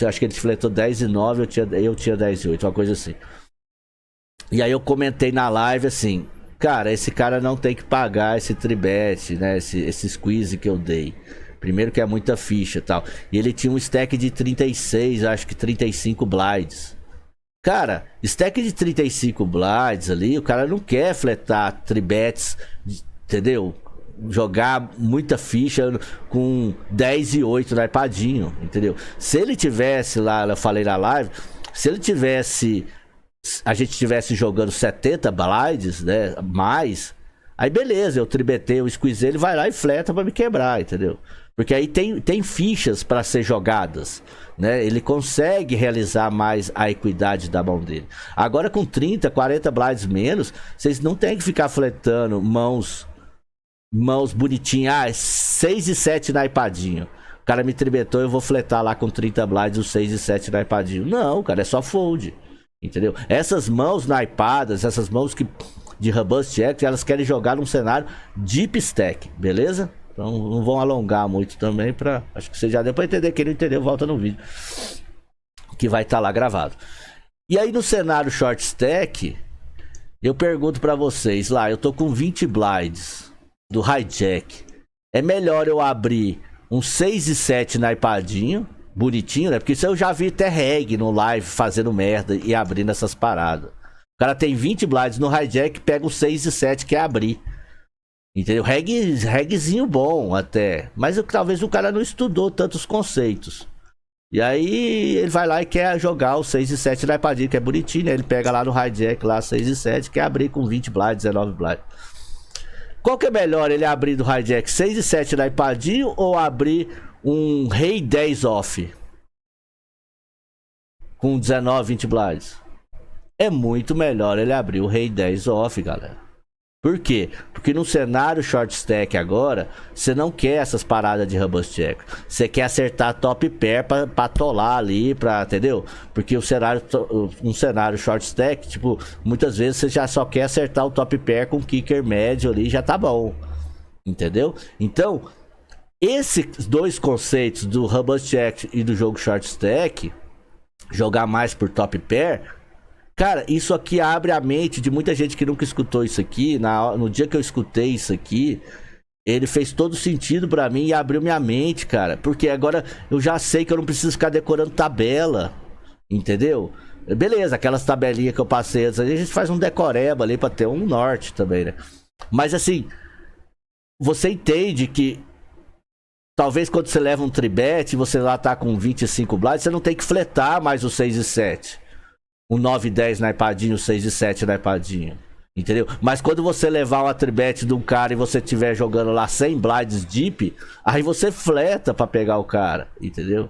acho que ele fletou 10 e 9, eu tinha 10 e 8, uma coisa assim. E aí eu comentei na live assim, cara, esse cara não tem que pagar esse tribet, né, esse squeeze que eu dei. Primeiro que é muita ficha e tal. E ele tinha um stack de 36, acho que 35 blinds. Cara, stack de 35 blinds ali, o cara não quer fletar tribets, entendeu? Jogar muita ficha com 10 e 8 no iPadinho, entendeu? Se ele tivesse lá, eu falei na live, se ele tivesse, a gente tivesse jogando 70 blinds, né, mais, aí beleza, eu tribetei, eu squeezei, ele vai lá e fleta pra me quebrar, entendeu? Porque aí tem fichas para ser jogadas, né? Ele consegue realizar mais a equidade da mão dele. Agora com 30, 40 blinds menos, vocês não tem que ficar fletando mãos bonitinhas. 6 e 7 na iPadinho. O cara me tribetou, eu vou fletar lá com 30 blinds, os 6 e 7 na iPadinho. Não, cara, é só fold. Entendeu? Essas mãos na iPadas, essas mãos de robust equity, elas querem jogar num cenário deep stack, beleza? Então não vão alongar muito também acho que você já deu pra entender. Quem não entendeu, volta no vídeo que vai estar lá gravado. E aí no cenário short stack, eu pergunto pra vocês lá, eu tô com 20 blinds do hijack. É melhor eu abrir um 6 e 7 na iPadinho, bonitinho, né? Porque isso eu já vi até reg no live fazendo merda e abrindo essas paradas. O cara tem 20 blinds no hijack, pega o 6 e 7 que é abrir. Entendeu? Regzinho bom até. Mas talvez o cara não estudou tantos conceitos. E aí ele vai lá e quer jogar o 6 e 7 na iPadinho, que é bonitinho, né? Ele pega lá no hijack, lá 6 e 7, quer abrir com 20 blinds, 19 blinds. Qual que é melhor, ele abrir do hijack 6 e 7 na iPadinho ou abrir um rei 10 off? Com 19, 20 blinds? É muito melhor ele abrir o rei 10 off, galera. Por quê? Porque no cenário short stack agora, você não quer essas paradas de robust equity. Você quer acertar top pair pra atolar ali, entendeu? Porque um cenário short stack, tipo, muitas vezes você já só quer acertar o top pair com kicker médio ali, já tá bom. Entendeu? Então, esses dois conceitos do robust equity e do jogo short stack, jogar mais por top pair, cara, isso aqui abre a mente de muita gente que nunca escutou isso aqui. No dia que eu escutei isso aqui, ele fez todo sentido pra mim e abriu minha mente, cara. Porque agora eu já sei que eu não preciso ficar decorando tabela, entendeu? Beleza, aquelas tabelinhas que eu passei antes, a gente faz um decoreba ali pra ter um norte também, né? Mas assim, você entende que talvez quando você leva um tribet, você lá tá com 25 blinds, você não tem que fletar mais o 6 e 7. O 9 e 10 na iPadinho, o 6 e 7 na iPadinho. Entendeu? Mas quando você levar uma tribet de um cara e você estiver jogando lá 100 blinds deep, aí você fleta pra pegar o cara, entendeu?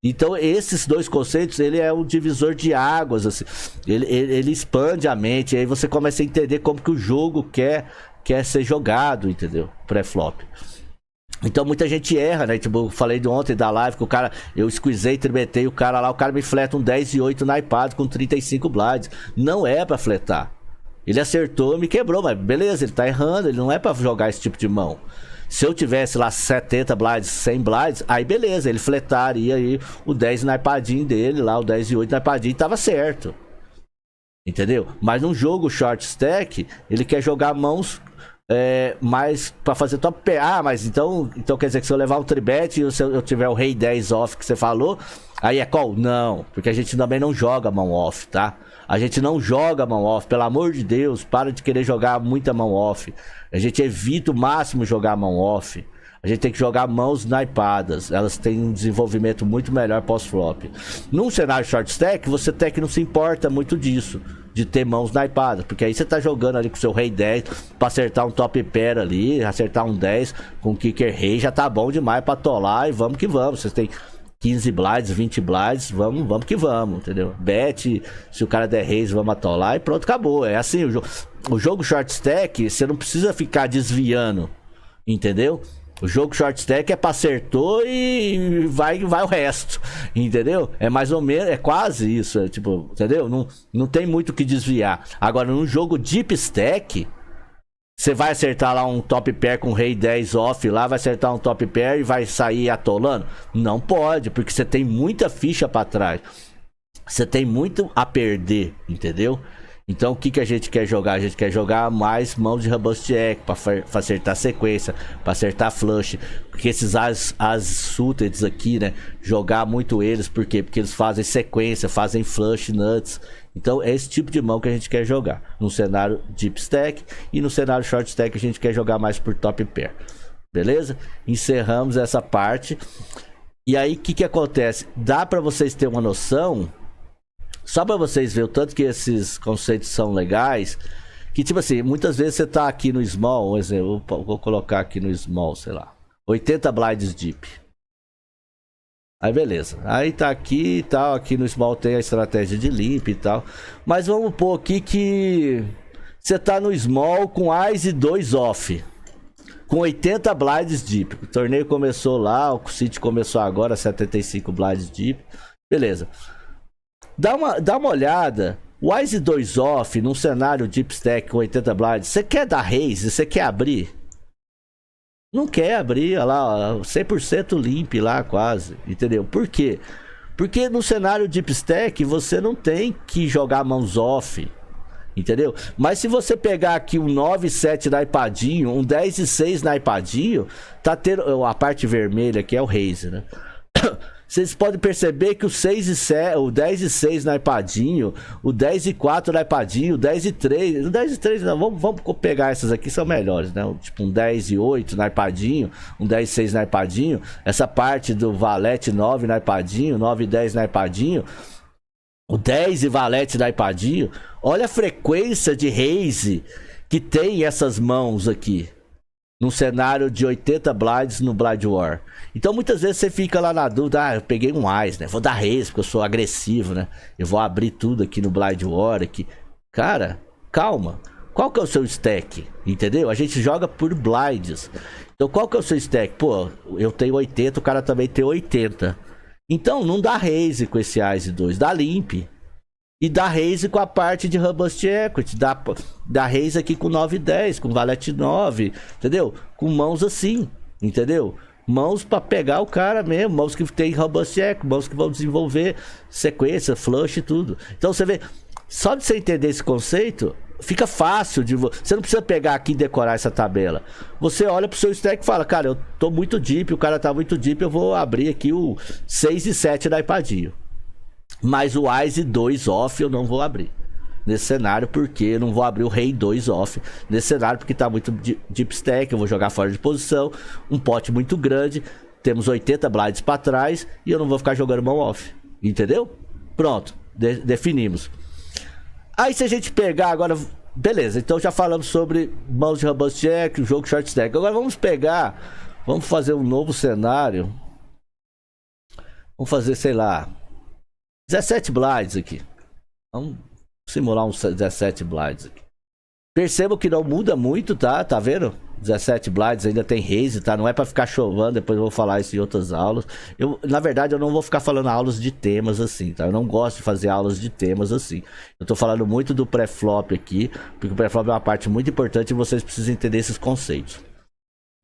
Então esses dois conceitos, ele é um divisor de águas, assim. Ele expande a mente, e aí você começa a entender como que o jogo quer ser jogado, entendeu? Pré-flop. Então muita gente erra, né? Tipo, eu falei de ontem da live que o cara, eu squeezei, tribetei o cara lá, o cara me fleta um 10 e 8 na iPad com 35 blinds. Não é pra fletar. Ele acertou, me quebrou, mas beleza, ele tá errando, ele não é pra jogar esse tipo de mão. Se eu tivesse lá 70 blinds, 100 blinds, aí beleza, ele fletaria aí o 10 na iPadinho dele lá, o 10 e 8 na iPadinho, tava certo. Entendeu? Mas num jogo short stack, ele quer jogar mãos mais pra fazer top pair. Ah, mas então quer dizer que se eu levar um tribet e se eu tiver o rei 10 off que você falou, aí é call? Não, porque a gente também não joga mão off, tá? A gente não joga mão off, pelo amor de Deus, para de querer jogar muita mão off. A gente evita o máximo jogar mão off. A gente tem que jogar mãos naipadas. Elas têm um desenvolvimento muito melhor pós-flop. Num cenário short stack, você até que não se importa muito disso, de ter mãos naipadas. Porque aí você tá jogando ali com o seu rei 10 pra acertar um top pair ali, acertar um 10 com kicker rei, já tá bom demais pra atolar e vamos que vamos. Vocês têm 15 blinds, 20 blinds, vamos que vamos, entendeu? Bet, se o cara der reis, vamos atolar e pronto, acabou. É assim, o jogo short stack, você não precisa ficar desviando, entendeu? O jogo short stack é pra acertou e vai o resto, entendeu? É mais ou menos, é quase isso, tipo, entendeu? Não tem muito o que desviar. Agora, num jogo deep stack, você vai acertar lá um top pair com rei 10 off lá, vai acertar um top pair e vai sair atolando? Não pode, porque você tem muita ficha pra trás. Você tem muito a perder, entendeu? Então o que a gente quer jogar? A gente quer jogar mais mãos de robust jack pra acertar sequência, pra acertar flush. Porque esses as suited aqui, né? Jogar muito eles, por quê? Porque eles fazem sequência, fazem flush nuts. Então é esse tipo de mão que a gente quer jogar no cenário deep stack, e no cenário short stack a gente quer jogar mais por top pair. Beleza? Encerramos essa parte. E aí o que acontece? Dá pra vocês terem uma noção, só pra vocês verem o tanto que esses conceitos são legais, que tipo assim, muitas vezes você tá aqui no small, um exemplo, vou colocar aqui no small, sei lá, 80 blinds deep. Aí beleza, aí tá aqui e tal, aqui no small tem a estratégia de limp e tal. Mas vamos pôr aqui que você tá no small com eyes e 2 off, com 80 blinds deep. O torneio começou lá, o City começou agora, 75 blinds deep. Beleza. Dá uma olhada, o eyes e 2 off num cenário deep stack com 80 blinds, você quer dar raise, você quer abrir? Não quer abrir, olha lá, 100% limp lá quase, entendeu? Por quê? Porque no cenário deep stack você não tem que jogar mãos off, entendeu? Mas se você pegar aqui um 9-7 na ipadinho, um 10-6 na ipadinho, tá tendo a parte vermelha que é o raise, né? Vocês podem perceber que o 6 e 7, o 10 e 6 na ipadinho, o 10 e 4 na ipadinho, o 10 e 3, o 10 e 3 não, vamos pegar essas aqui, são melhores, né? Tipo um 10 e 8 na ipadinho, um 10 e 6 na ipadinho, essa parte do valete 9 na ipadinho, 9 e 10 na ipadinho, o 10 e valete na ipadinho, olha a frequência de raise que tem essas mãos aqui. Num cenário de 80 blinds no Blind War. Então muitas vezes você fica lá na dúvida, eu peguei um Ice, né? Vou dar raise porque eu sou agressivo, né? Eu vou abrir tudo aqui no Blind War aqui. Cara, calma. Qual que é o seu stack? Entendeu? A gente joga por blinds. Então qual que é o seu stack? Pô, eu tenho 80, o cara também tem 80. Então não dá raise com esse Ice 2, dá limp. E dá raise com a parte de Robust Equity. Dá raise aqui com 9 e 10, com valete 9, entendeu? Com mãos assim, entendeu? Mãos pra pegar o cara mesmo, mãos que tem Robust Equity, mãos que vão desenvolver sequência, flush e tudo. Então você vê, só de você entender esse conceito, fica fácil de você não precisa pegar aqui e decorar essa tabela. Você olha pro seu stack e fala, cara, eu tô muito deep, o cara tá muito deep, eu vou abrir aqui o 6 e 7 da ipadinho. Mas o Ice 2 off eu não vou abrir nesse cenário, porque eu não vou abrir o rei 2 off nesse cenário, porque tá muito deep stack, eu vou jogar fora de posição, um pote muito grande, temos 80 blinds para trás e eu não vou ficar jogando mão off, entendeu? Pronto, definimos. Aí se a gente pegar agora, Beleza, então já falamos sobre mãos de robust jack, o jogo short stack. Agora vamos fazer um novo cenário. Vamos fazer, sei lá, 17 blinds aqui. Vamos simular uns 17 blinds aqui. Percebam que não muda muito, tá? Tá vendo? 17 blinds, ainda tem raise, tá? Não é pra ficar chovendo, depois eu vou falar isso em outras aulas. Na verdade, eu não vou ficar falando aulas de temas assim, tá? Eu não gosto de fazer aulas de temas assim. Eu tô falando muito do pré-flop aqui, porque o pré-flop é uma parte muito importante e vocês precisam entender esses conceitos.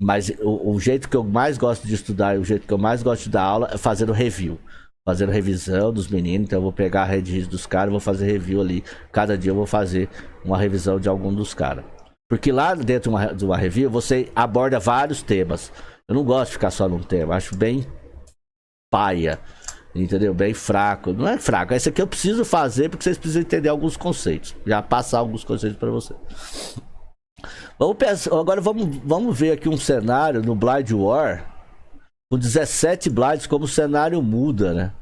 Mas o jeito que eu mais gosto de estudar e o jeito que eu mais gosto de dar aula é fazendo review. Fazendo revisão dos meninos, então eu vou pegar a red dos caras e vou fazer review ali. Cada dia eu vou fazer uma revisão de algum dos caras. Porque lá dentro de uma review você aborda vários temas. Eu não gosto de ficar só num tema, acho bem paia, entendeu? Bem fraco. Não é fraco, esse aqui eu preciso fazer porque vocês precisam entender alguns conceitos. Já passar alguns conceitos para vocês. Agora vamos ver aqui um cenário no Blind War. Com 17 blinds, como o cenário muda, né?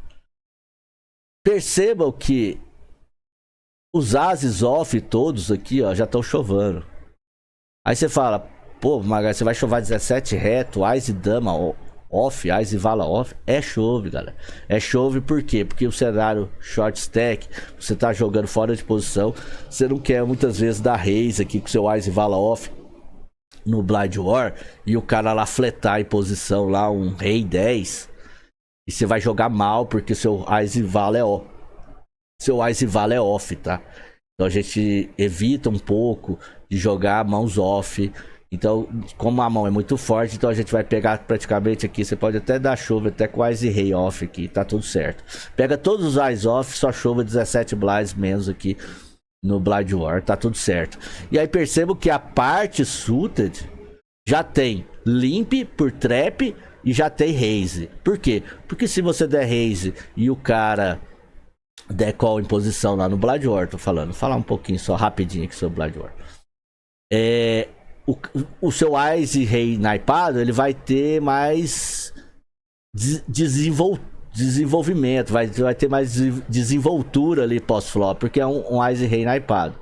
Percebam que os ases off todos aqui, ó, já estão chovando. Aí você fala, pô, Magal, você vai chovar 17 reto, ás e dama off, ás e vala off. É chove, galera. É chove por quê? Porque o cenário short stack, você tá jogando fora de posição, você não quer muitas vezes dar raise aqui com seu ás e vala off no Blind War e o cara lá fletar em posição lá um rei 10 e você vai jogar mal porque seu ás e vala é off. Seu ás e vala é off, tá? Então a gente evita um pouco de jogar mãos off. Então, como a mão é muito forte, então a gente vai pegar praticamente aqui. Você pode até dar chuva até com ás e rei off aqui, tá tudo certo. Pega todos os ás off, só chuva 17 blinds menos aqui no Blind War, tá tudo certo. E aí percebo que a parte suited já tem limp por trap e já tem raise. Por quê? Porque se você der raise e o cara der call em posição lá no Blind War, tô falando, vou falar um pouquinho só rapidinho aqui sobre o Blind War. O seu Eyes e Rei naipado, ele vai ter mais desenvolvimento, vai ter mais desenvoltura ali pós-flop, porque é um Eyes e Rei naipado.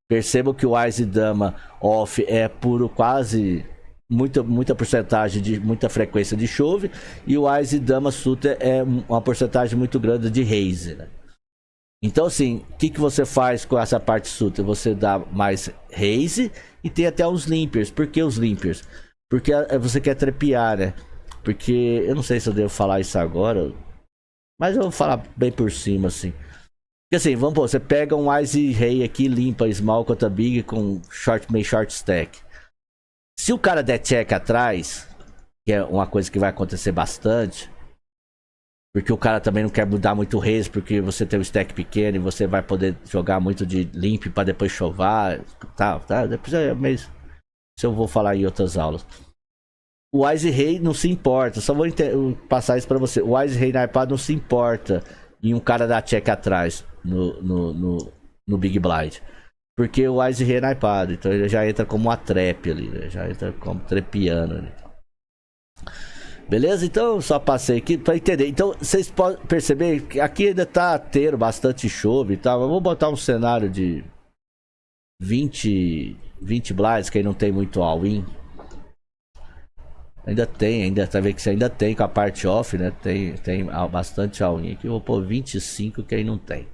Percebam que o Eyes e Dama off é por quase muita porcentagem de muita frequência de chove, e o Eyes e Dama suited é uma porcentagem muito grande de raise, né? Então assim, o que você faz com essa parte suited? Você dá mais raise e tem até os limpers. Por que os limpers? Porque você quer trepear, né? Porque eu não sei se eu devo falar isso agora, mas eu vou falar bem por cima assim. Porque assim, vamos pôr, você pega um Eyes e Rei aqui, limpa small contra big com meio short stack. Se o cara der check atrás, que é uma coisa que vai acontecer bastante, porque o cara também não quer mudar muito o raise, porque você tem um stack pequeno e você vai poder jogar muito de limp para depois chovar, tá? Depois isso eu vou falar em outras aulas. O Eyes e Rei não se importa, só vou passar isso para você. O Eyes e Rei naipado não se importa em um cara dar check atrás no Big Blind. Porque o Eyes e Rei é naipado, então ele já entra como uma trap ali, né? Já entra como trepiano ali. Beleza? Então só passei aqui pra entender. Então vocês podem perceber que aqui ainda tá tendo bastante chove e tal. Eu vou botar um cenário de 20 blinds, que aí não tem muito all-in. Ainda tá vendo que você ainda tem com a parte off, né? Tem bastante all-in aqui. Eu vou pôr 25, que aí não tem.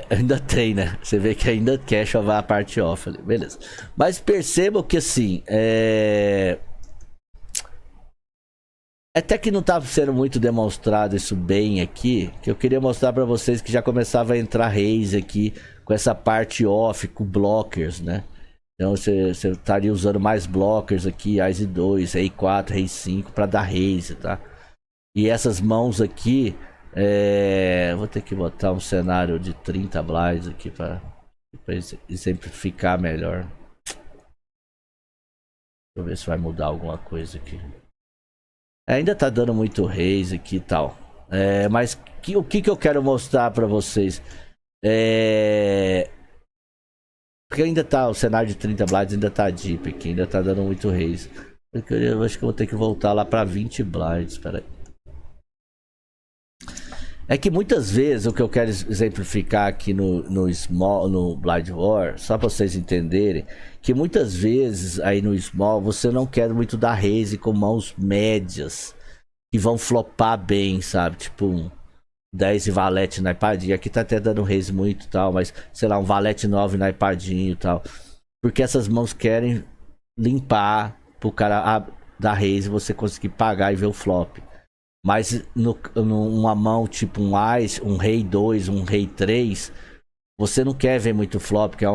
Ainda tem, né? Você vê que ainda quer chover a parte off ali, beleza. Mas percebam que assim, até que não tá sendo muito demonstrado isso bem aqui, que eu queria mostrar pra vocês que já começava a entrar raise aqui com essa parte off, com blockers, né? Então você estaria usando mais blockers aqui, Eyes 2, Rei 4, Rei 5 pra dar raise, tá? E essas mãos aqui, vou ter que botar um cenário de 30 blinds aqui pra exemplificar melhor. Deixa eu ver se vai mudar alguma coisa aqui. Ainda tá dando muito raise aqui e tal. Mas o que eu quero mostrar pra vocês? Porque ainda tá, o cenário de 30 blinds ainda tá deep aqui, ainda tá dando muito raise. Eu acho que eu vou ter que voltar lá pra 20 blinds, peraí. É que muitas vezes, o que eu quero exemplificar aqui no Blind War, só pra vocês entenderem, que muitas vezes aí no Small você não quer muito dar raise com mãos médias, que vão flopar bem, sabe? Tipo um 10 e valete na ipadinha. Aqui tá até dando raise muito e tal, mas sei lá, um valete 9 na ipadinha e tal. Porque essas mãos querem limpar pro cara dar raise e você conseguir pagar e ver o flop. Mas numa mão tipo um Ás, um Rei 2, um Rei 3, você não quer ver muito flop, porque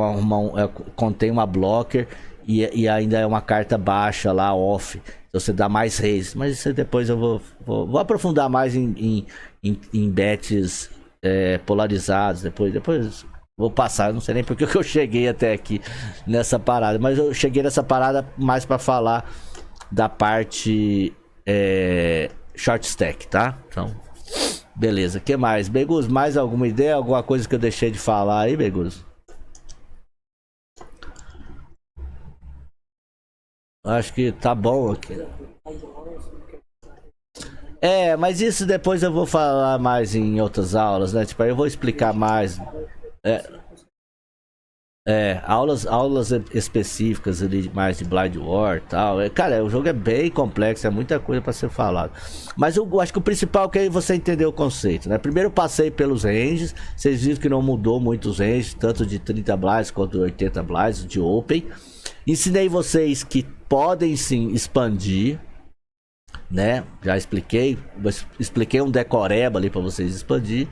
contém uma blocker e ainda é uma carta baixa lá, off. Então você dá mais raise. Mas isso depois eu vou aprofundar mais em bets polarizados. Depois vou passar, eu não sei nem porque que eu cheguei até aqui nessa parada. Mas eu cheguei nessa parada mais pra falar da parte short stack, tá? Então, beleza. O que mais? Begus, mais alguma ideia? Alguma coisa que eu deixei de falar aí, Begus? Acho que tá bom aqui. Mas isso depois eu vou falar mais em outras aulas, né? Tipo, aí eu vou explicar mais. Aulas específicas ali, mais de Blind War e tal. Cara, o jogo é bem complexo, é muita coisa pra ser falado. Mas eu acho que o principal é você entender o conceito, né? Primeiro eu passei pelos ranges, vocês viram que não mudou muito os ranges, tanto de 30 blinds quanto 80 blinds de Open. Ensinei vocês que podem sim expandir, né? Já expliquei um decoreba ali pra vocês expandir.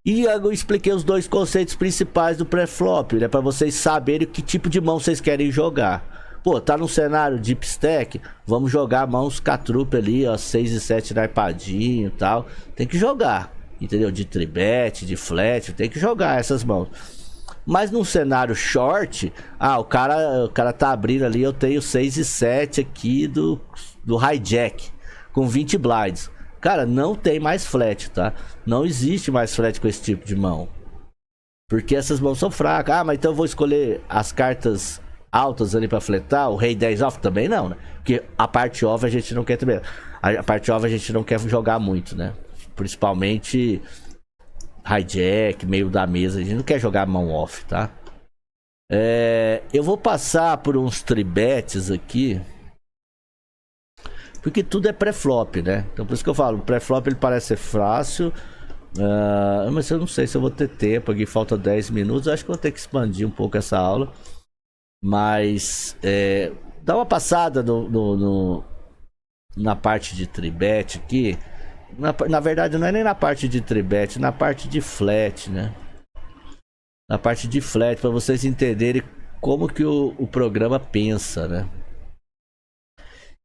E eu expliquei os dois conceitos principais do pré-flop, né? Pra vocês saberem que tipo de mão vocês querem jogar. Pô, tá num cenário deep stack, vamos jogar mãos catrupe ali, ó, 6 e 7 na ipadinho e tal. Tem que jogar, entendeu? De tribet, de flat, tem que jogar essas mãos. Mas num cenário short, o cara tá abrindo ali, eu tenho 6 e 7 aqui do hijack, com 20 blinds. Cara, não tem mais flat, tá? Não existe mais flat com esse tipo de mão. Porque essas mãos são fracas. Mas então eu vou escolher as cartas altas ali pra fletar. O Rei 10 off também não, né? Porque a parte off a gente não quer também. A parte off a gente não quer jogar muito, né? Principalmente hijack, meio da mesa. A gente não quer jogar mão off, tá? Eu vou passar por uns tribets aqui. Porque tudo é pré-flop, né? Então por isso que eu falo, o pré-flop ele parece ser fácil. Mas eu não sei se eu vou ter tempo aqui, falta 10 minutos. Eu acho que eu vou ter que expandir um pouco essa aula. Mas dá uma passada na parte de tribet aqui. Na verdade não é nem na parte de tribet, na parte de flat, né? Na parte de flat, para vocês entenderem como que o programa pensa, né?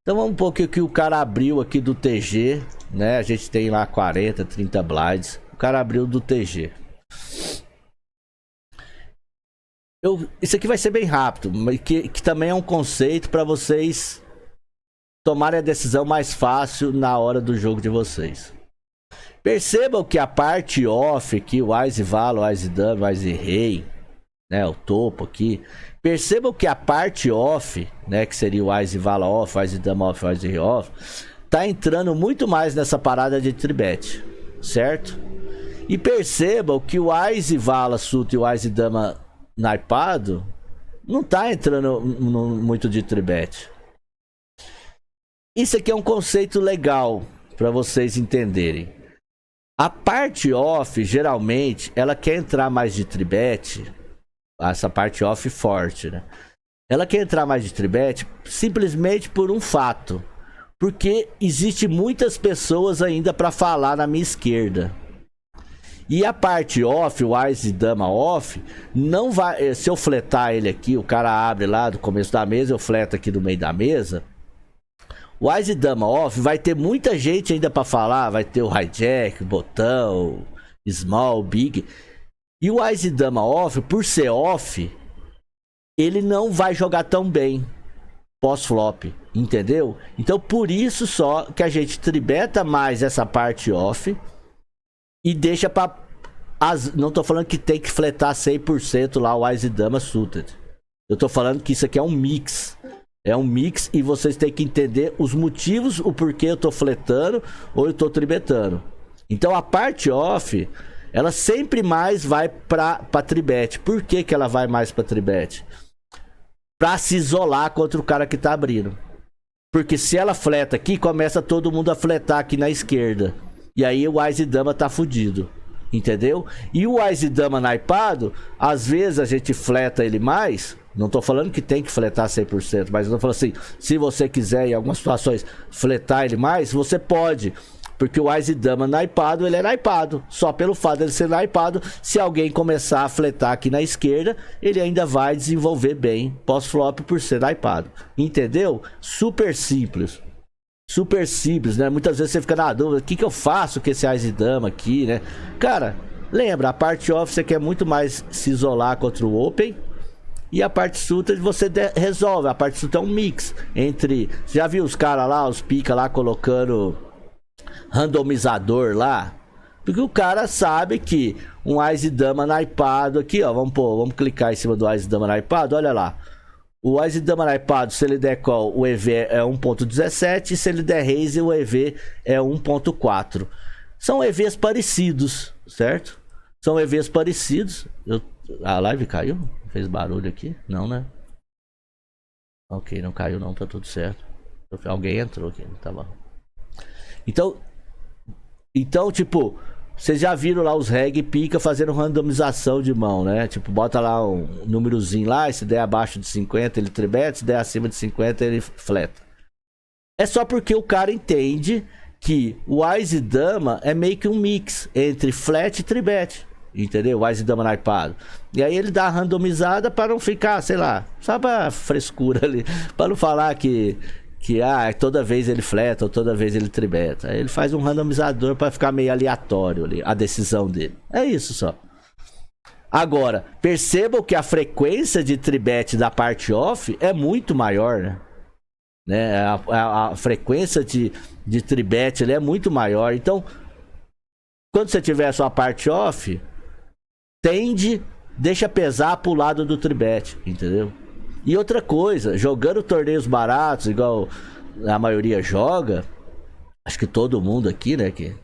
Então vamos um pouco que o cara abriu aqui do TG, né? A gente tem lá 40, 30 blinds. O cara abriu do TG. Isso aqui vai ser bem rápido, mas que também é um conceito para vocês tomarem a decisão mais fácil na hora do jogo de vocês. Percebam que a parte off aqui, o Ás e Vala, o Ás e Dama, o Ás e Rei, né? O topo aqui. Percebam que a parte off, né, que seria o Ás e Vala off, o Ás e Dama off, o Ás e Rei off, tá entrando muito mais nessa parada de tribet, certo? E percebam que o Ás e Vala suto e o Ás e Dama naipado não tá entrando muito de tribet. Isso aqui é um conceito legal para vocês entenderem. A parte off, geralmente, ela quer entrar mais de tribet. Essa parte off forte, né? Ela quer entrar mais de tribet simplesmente por um fato. Porque existe muitas pessoas ainda para falar na minha esquerda. E a parte off, o Ás e Dama off, não vai... Se eu fletar ele aqui, o cara abre lá do começo da mesa, eu fleto aqui do meio da mesa. O Ás e Dama off vai ter muita gente ainda para falar. Vai ter o hijack, o botão, small, big... E o Ás e Dama off, por ser off, ele não vai jogar tão bem pós-flop, entendeu? Então por isso só que a gente tribeta mais essa parte off e deixa pra... Não tô falando que tem que fletar 100% lá o Ás e Dama suited. Eu tô falando que isso aqui é um mix. É um mix e vocês têm que entender os motivos, o porquê eu tô fletando ou eu tô tribetando. Então a parte off, ela sempre mais vai pra tribet. Por que que ela vai mais pra tribet? Pra se isolar contra o cara que tá abrindo. Porque se ela fleta aqui, começa todo mundo a fletar aqui na esquerda. E aí o Ás e Dama tá fudido. Entendeu? E o Ás e Dama naipado, às vezes a gente fleta ele mais. Não tô falando que tem que fletar 100%, mas eu tô falando assim, se você quiser em algumas situações fletar ele mais, você pode. Porque o Ás e Dama naipado, ele é naipado. Só pelo fato dele ser naipado, se alguém começar a fletar aqui na esquerda, ele ainda vai desenvolver bem pós-flop por ser naipado. Entendeu? Super simples. Super simples, né? Muitas vezes você fica na dúvida, o que que eu faço com esse Ás e Dama aqui, né? Cara, lembra, a parte off você quer muito mais se isolar contra o Open. E a parte sutra você resolve. A parte sutra é um mix entre... Você já viu os caras lá, os pica lá colocando randomizador lá? Porque o cara sabe que um Ás e Dama naipado aqui, ó. Vamos clicar em cima do Ás e Dama naipado, olha lá. O Ás e Dama naipado, se ele der call, o EV é 1.17. E se ele der raise, o EV é 1.4. São EVs parecidos, certo? São EVs parecidos. A live caiu? Fez barulho aqui? Não, né? Ok, não caiu não, tá tudo certo. Alguém entrou aqui, tá bom. Então, tipo, vocês já viram lá os reg pica fazendo randomização de mão, né? Tipo, bota lá um númerozinho lá, e se der abaixo de 50 ele tribeta, se der acima de 50 ele fleta. É só porque o cara entende que o Ás e Dama é meio que um mix entre flat e tribet. Entendeu? Ás e Dama naipado. E aí ele dá a randomizada para não ficar, sei lá, só pra frescura ali. Pra não falar que toda vez ele fleta ou toda vez ele tribeta. Aí ele faz um randomizador para ficar meio aleatório ali, a decisão dele. É isso só. Agora, percebam que a frequência de tribet da parte off é muito maior, né? A frequência de tribet ele é muito maior. Então, quando você tiver a sua parte off, deixa pesar pro lado do tribet, entendeu? E outra coisa, jogando torneios baratos, igual a maioria joga, acho que todo mundo aqui, né, que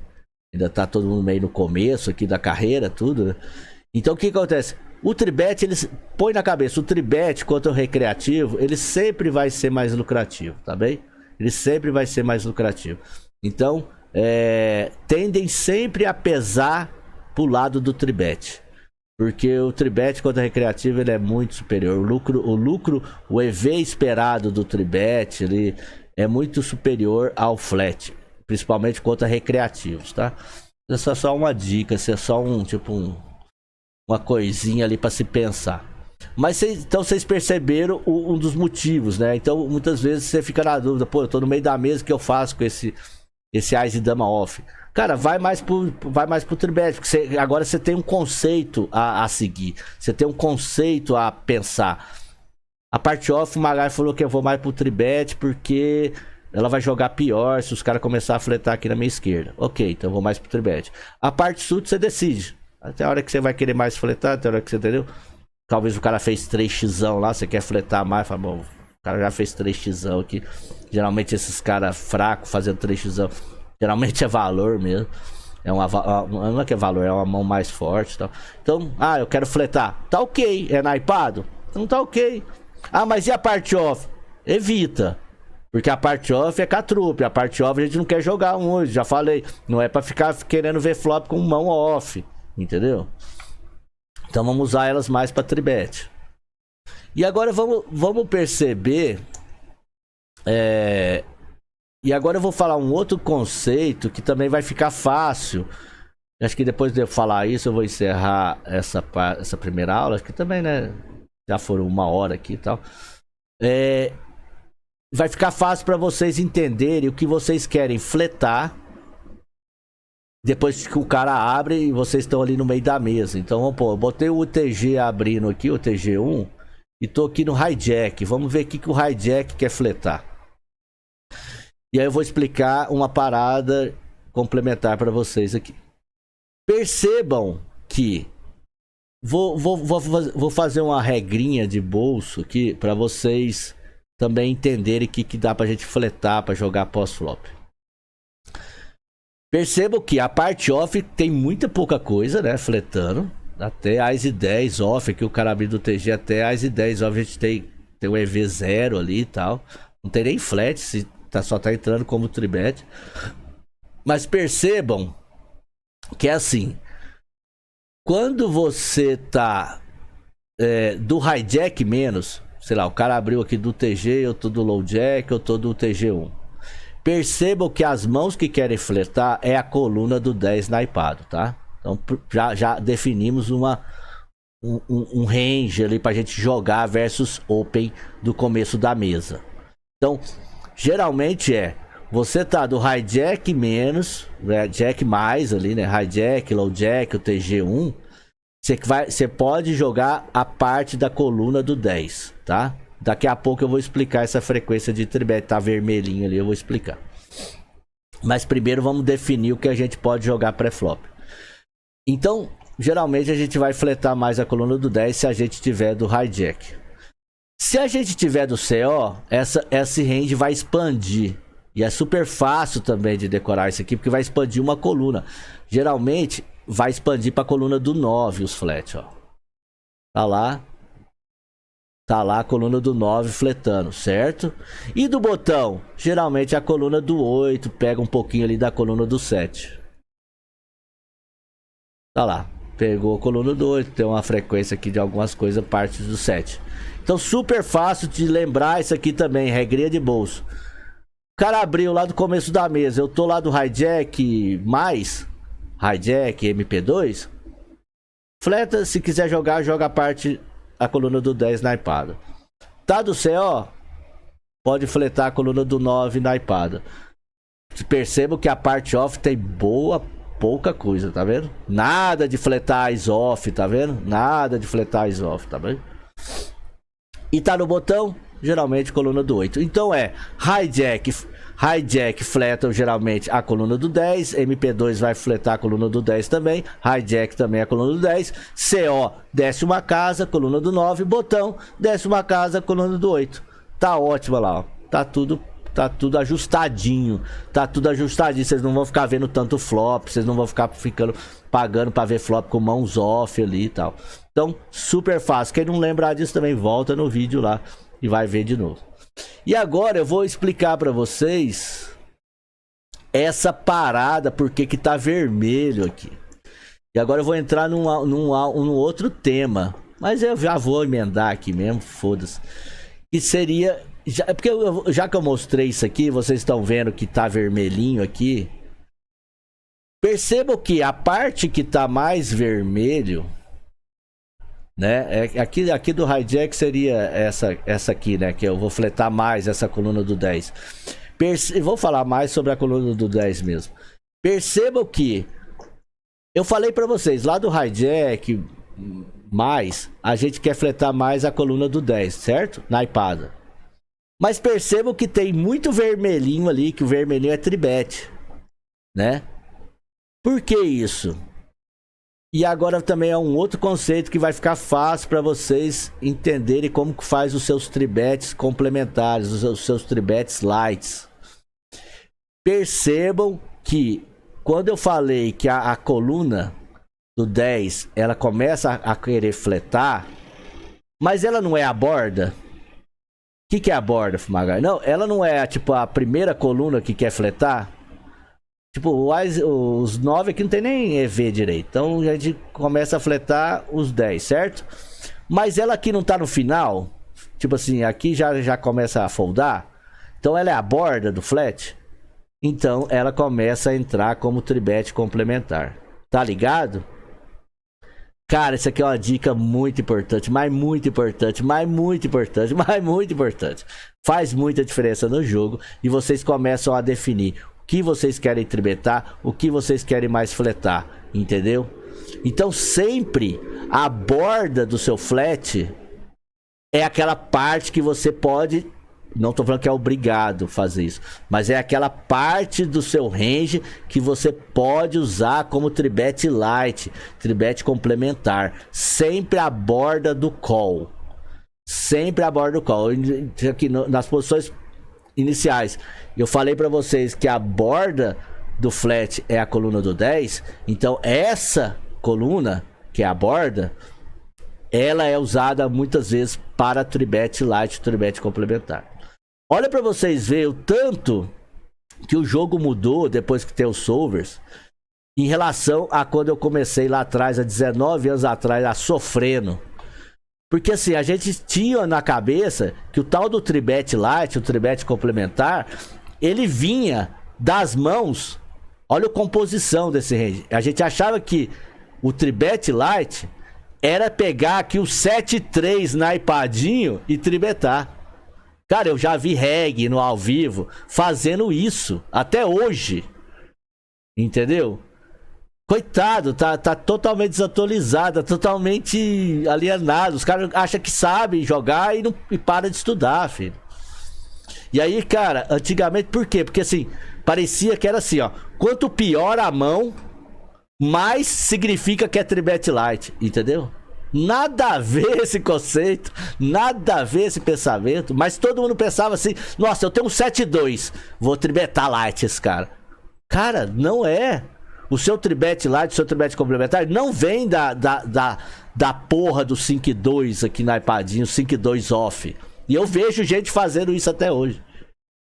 ainda tá todo mundo meio no começo aqui da carreira, tudo, né? Então o que acontece? O tribet, eles põe na cabeça, o tribet contra o recreativo, ele sempre vai ser mais lucrativo, tá bem? Ele sempre vai ser mais lucrativo. Então, tendem sempre a pesar pro lado do tribet. Porque o tribet contra recreativo ele é muito superior. O EV esperado do tribet ele é muito superior ao flat, principalmente contra recreativos, tá? Essa é só uma dica, isso é só uma coisinha ali para se pensar. Mas então vocês perceberam um dos motivos, né? Então muitas vezes você fica na dúvida, pô, eu tô no meio da mesa, o que eu faço com esse Ás e Dama off? Cara, vai mais pro tribet, porque agora você tem um conceito a seguir. Você tem um conceito a pensar. A parte off, o Magai falou que eu vou mais pro tribet porque ela vai jogar pior se os caras começarem a fletar aqui na minha esquerda. Ok, então eu vou mais pro tribet. A parte sud você decide. Até a hora que você vai querer mais fletar, até a hora que você entendeu. Talvez o cara fez 3xão lá, você quer fletar mais, fala, bom, o cara já fez 3xão aqui. Geralmente esses caras fracos fazendo 3xão. Geralmente é valor mesmo. Não é que é valor, é uma mão mais forte e tal. Então, eu quero fletar. Tá ok. É naipado? Não tá ok. Mas e a parte off? Evita. Porque a parte off é catrupe. A parte off a gente não quer jogar hoje. Já falei. Não é pra ficar querendo ver flop com mão off. Entendeu? Então vamos usar elas mais pra tribet. E agora vamos perceber. E agora eu vou falar um outro conceito que também vai ficar fácil. Acho que depois de eu falar isso eu vou encerrar essa primeira aula. Acho que também, né? Já foram 1 hora aqui e tal. Vai ficar fácil para vocês entenderem o que vocês querem fletar. Depois que o cara abre e vocês estão ali no meio da mesa. Então vamos pôr, eu botei o UTG abrindo aqui, o UTG1. E tô aqui no hijack. Vamos ver o que o hijack quer fletar. E aí eu vou explicar uma parada complementar para vocês aqui. Percebam que vou fazer uma regrinha de bolso aqui para vocês também entenderem o que dá pra gente fletar para jogar pós-flop. Percebam que a parte off tem muita pouca coisa, né? Fletando. Até AS 10 off, aqui o cara abriu do TG até AS 10 off, a gente tem o EV0 ali e tal. Não tem nem flat, só tá entrando como tribet. Mas percebam que é assim. Quando você tá do hijack menos, sei lá, o cara abriu aqui do TG, eu tô do low jack, eu tô do TG1. Percebam que as mãos que querem fletar é a coluna do 10 naipado, tá? Então já definimos um range ali pra gente jogar versus open do começo da mesa. Então, geralmente você tá do hijack menos, jack mais ali, né? Hijack, low jack, o TG1. Você pode jogar a parte da coluna do 10, tá? Daqui a pouco eu vou explicar essa frequência de tribet, tá vermelhinho ali, eu vou explicar. Mas primeiro vamos definir o que a gente pode jogar pré-flop. Então, geralmente a gente vai fletar mais a coluna do 10 se a gente tiver do hijack. Se a gente tiver do CO, esse range vai expandir. E é super fácil também de decorar isso aqui, porque vai expandir uma coluna. Geralmente vai expandir para a coluna do 9 os flat, ó. Tá lá a coluna do 9 fletando, certo? E do botão, geralmente a coluna do 8 pega um pouquinho ali da coluna do 7. Tá lá, pegou a coluna do 8, tem uma frequência aqui de algumas coisas, partes do 7. Então super fácil de lembrar isso aqui também, regrinha de bolso. O cara abriu lá do começo da mesa, eu tô lá do hijack mais, hijack, MP2. Fleta, se quiser jogar, joga a coluna do 10 naipada. Tá do CO, pode fletar a coluna do 9 naipada. Percebam que a parte off tem pouca coisa, tá vendo? Nada de fletar eyes off, tá vendo? Nada de fletar eyes off, tá vendo? E tá no botão, geralmente coluna do 8. Então hijack fleta geralmente a coluna do 10, MP2 vai fletar a coluna do 10 também, hijack também a coluna do 10, CO desce uma casa, coluna do 9, botão desce uma casa, coluna do 8. Tá ótima lá, ó. Tá tudo ajustadinho, vocês não vão ficar vendo tanto flop, vocês não vão ficar pagando pra ver flop com mãos off ali e tal. Então, super fácil. Quem não lembrar disso também, volta no vídeo lá e vai ver de novo. E agora eu vou explicar pra vocês essa parada, porque que tá vermelho aqui. E agora eu vou entrar num outro tema, mas eu já vou emendar aqui mesmo, foda-se. Que seria... porque já que eu mostrei isso aqui, vocês estão vendo que tá vermelhinho aqui. Percebam que a parte que tá mais vermelho, né? Aqui do hijack seria essa aqui, né? Que eu vou fletar mais essa coluna do 10. Vou falar mais sobre a coluna do 10 mesmo. Percebam que eu falei pra vocês, lá do hijack mais, a gente quer fletar mais a coluna do 10, certo? Naipada. Mas percebam que tem muito vermelhinho ali, que o vermelhinho é tribet, né? Por que isso? E agora também é um outro conceito que vai ficar fácil para vocês entenderem como que faz os seus tribets complementares, os seus tribets lights. Percebam que quando eu falei que a coluna do 10, ela começa a querer fletar, mas ela não é a borda. O que é a borda, Fumagalli? Não, ela não é tipo a primeira coluna que quer fletar. Tipo, os 9 aqui não tem nem EV direito. Então a gente começa a fletar os 10, certo? Mas ela aqui não tá no final. Tipo assim, aqui já começa a foldar. Então ela é a borda do flat. Então ela começa a entrar como tribet complementar. Tá ligado? Cara, isso aqui é uma dica muito importante, mas muito importante, mas muito importante, mas muito importante. Faz muita diferença no jogo e vocês começam a definir o que vocês querem tribetar, o que vocês querem mais fletar, entendeu? Então sempre a borda do seu flat é aquela parte que você pode... Não tô falando que é obrigado fazer isso, mas é aquela parte do seu range que você pode usar como tribet light, tribet complementar. Sempre a borda do call. Sempre a borda do call. Aqui nas posições iniciais, eu falei para vocês que a borda do flat é a coluna do 10, então essa coluna, que é a borda, ela é usada muitas vezes para tribet light, tribet complementar. Olha para vocês verem o tanto que o jogo mudou depois que tem os solvers em relação a quando eu comecei lá atrás, há 19 anos atrás, a sofrendo. Porque assim, a gente tinha na cabeça que o tal do tribet light, o tribet complementar, ele vinha das mãos. Olha a composição desse range. A gente achava que o tribet light era pegar aqui o 7-3 naipadinho e tribetar. Cara, eu já vi reggae no ao vivo fazendo isso até hoje. Entendeu? Coitado, tá totalmente desatualizado, totalmente alienado. Os caras acham que sabem jogar e para de estudar, filho. E aí, cara, antigamente, por quê? Porque assim, parecia que era assim, ó. Quanto pior a mão, mais significa que é tribet light, entendeu? Nada a ver esse conceito, nada a ver esse pensamento. Mas todo mundo pensava assim, nossa, eu tenho um 7-2, vou tribetar light esse cara. Cara, não é. O seu tribet light, o seu tribet complementar não vem da porra do 5-2 aqui na iPadinho, 5-2 off. E eu vejo gente fazendo isso até hoje.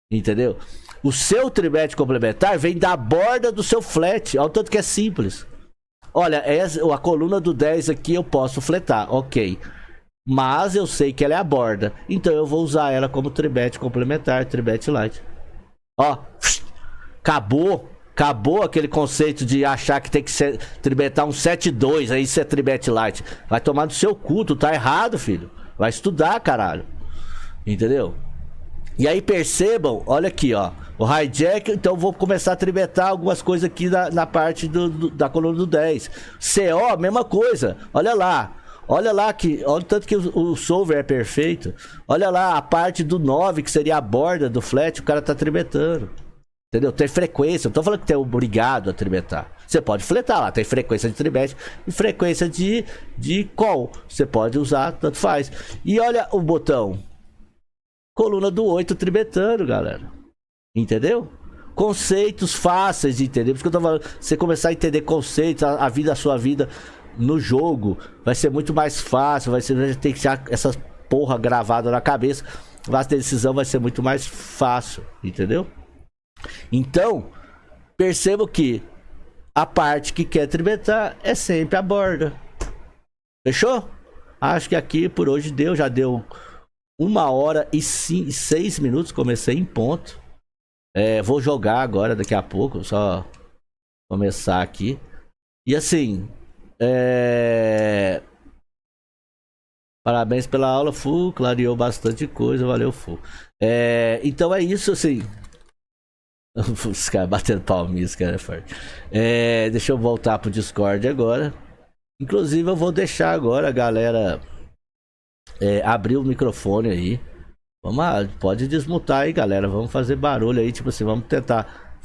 Entendeu? O seu tribet complementar vem da borda do seu flat. Olha o tanto que é simples. Olha, a coluna do 10 aqui eu posso fletar, ok. Mas eu sei que ela é a borda. Então eu vou usar ela como tribet complementar, tribet light. Ó, acabou aquele conceito de achar que tem que tribetar um 7-2, aí isso é tribet light. Vai tomar do seu cu, tu tá errado, filho. Vai estudar, caralho. Entendeu? E aí percebam, olha aqui, ó. O hijack, então eu vou começar a tribetar algumas coisas aqui na parte da coluna do 10. CO, mesma coisa. Olha lá que, olha o tanto que o solver é perfeito. Olha lá a parte do 9, que seria a borda do flat, o cara tá tribetando. Entendeu? Tem frequência, não tô falando que tem obrigado a tribetar. Você pode fletar lá, tem frequência de tribet e frequência de call. Você pode usar, tanto faz. E olha o botão. Coluna do 8 tribetando, galera. Entendeu? Conceitos fáceis de entender. Por isso que eu tô falando, você começar a entender conceitos, a sua vida no jogo vai ser muito mais fácil. Vai ter que ter essa porra gravada na cabeça. A decisão vai ser muito mais fácil, entendeu? Então, percebo que a parte que quer tribetar é sempre a borda. Fechou? Acho que aqui por hoje já deu 1h06. Comecei em ponto. Vou jogar agora daqui a pouco, só começar aqui. E assim, parabéns pela aula, Fu, clareou bastante coisa, valeu, Fu. Então é isso, assim. Os caras batendo palminha, esse cara é forte. Deixa eu voltar pro Discord agora. Inclusive eu vou deixar agora a galera abrir o microfone aí. Vamos lá, pode desmutar aí, galera. Vamos fazer barulho aí, tipo assim, vamos tentar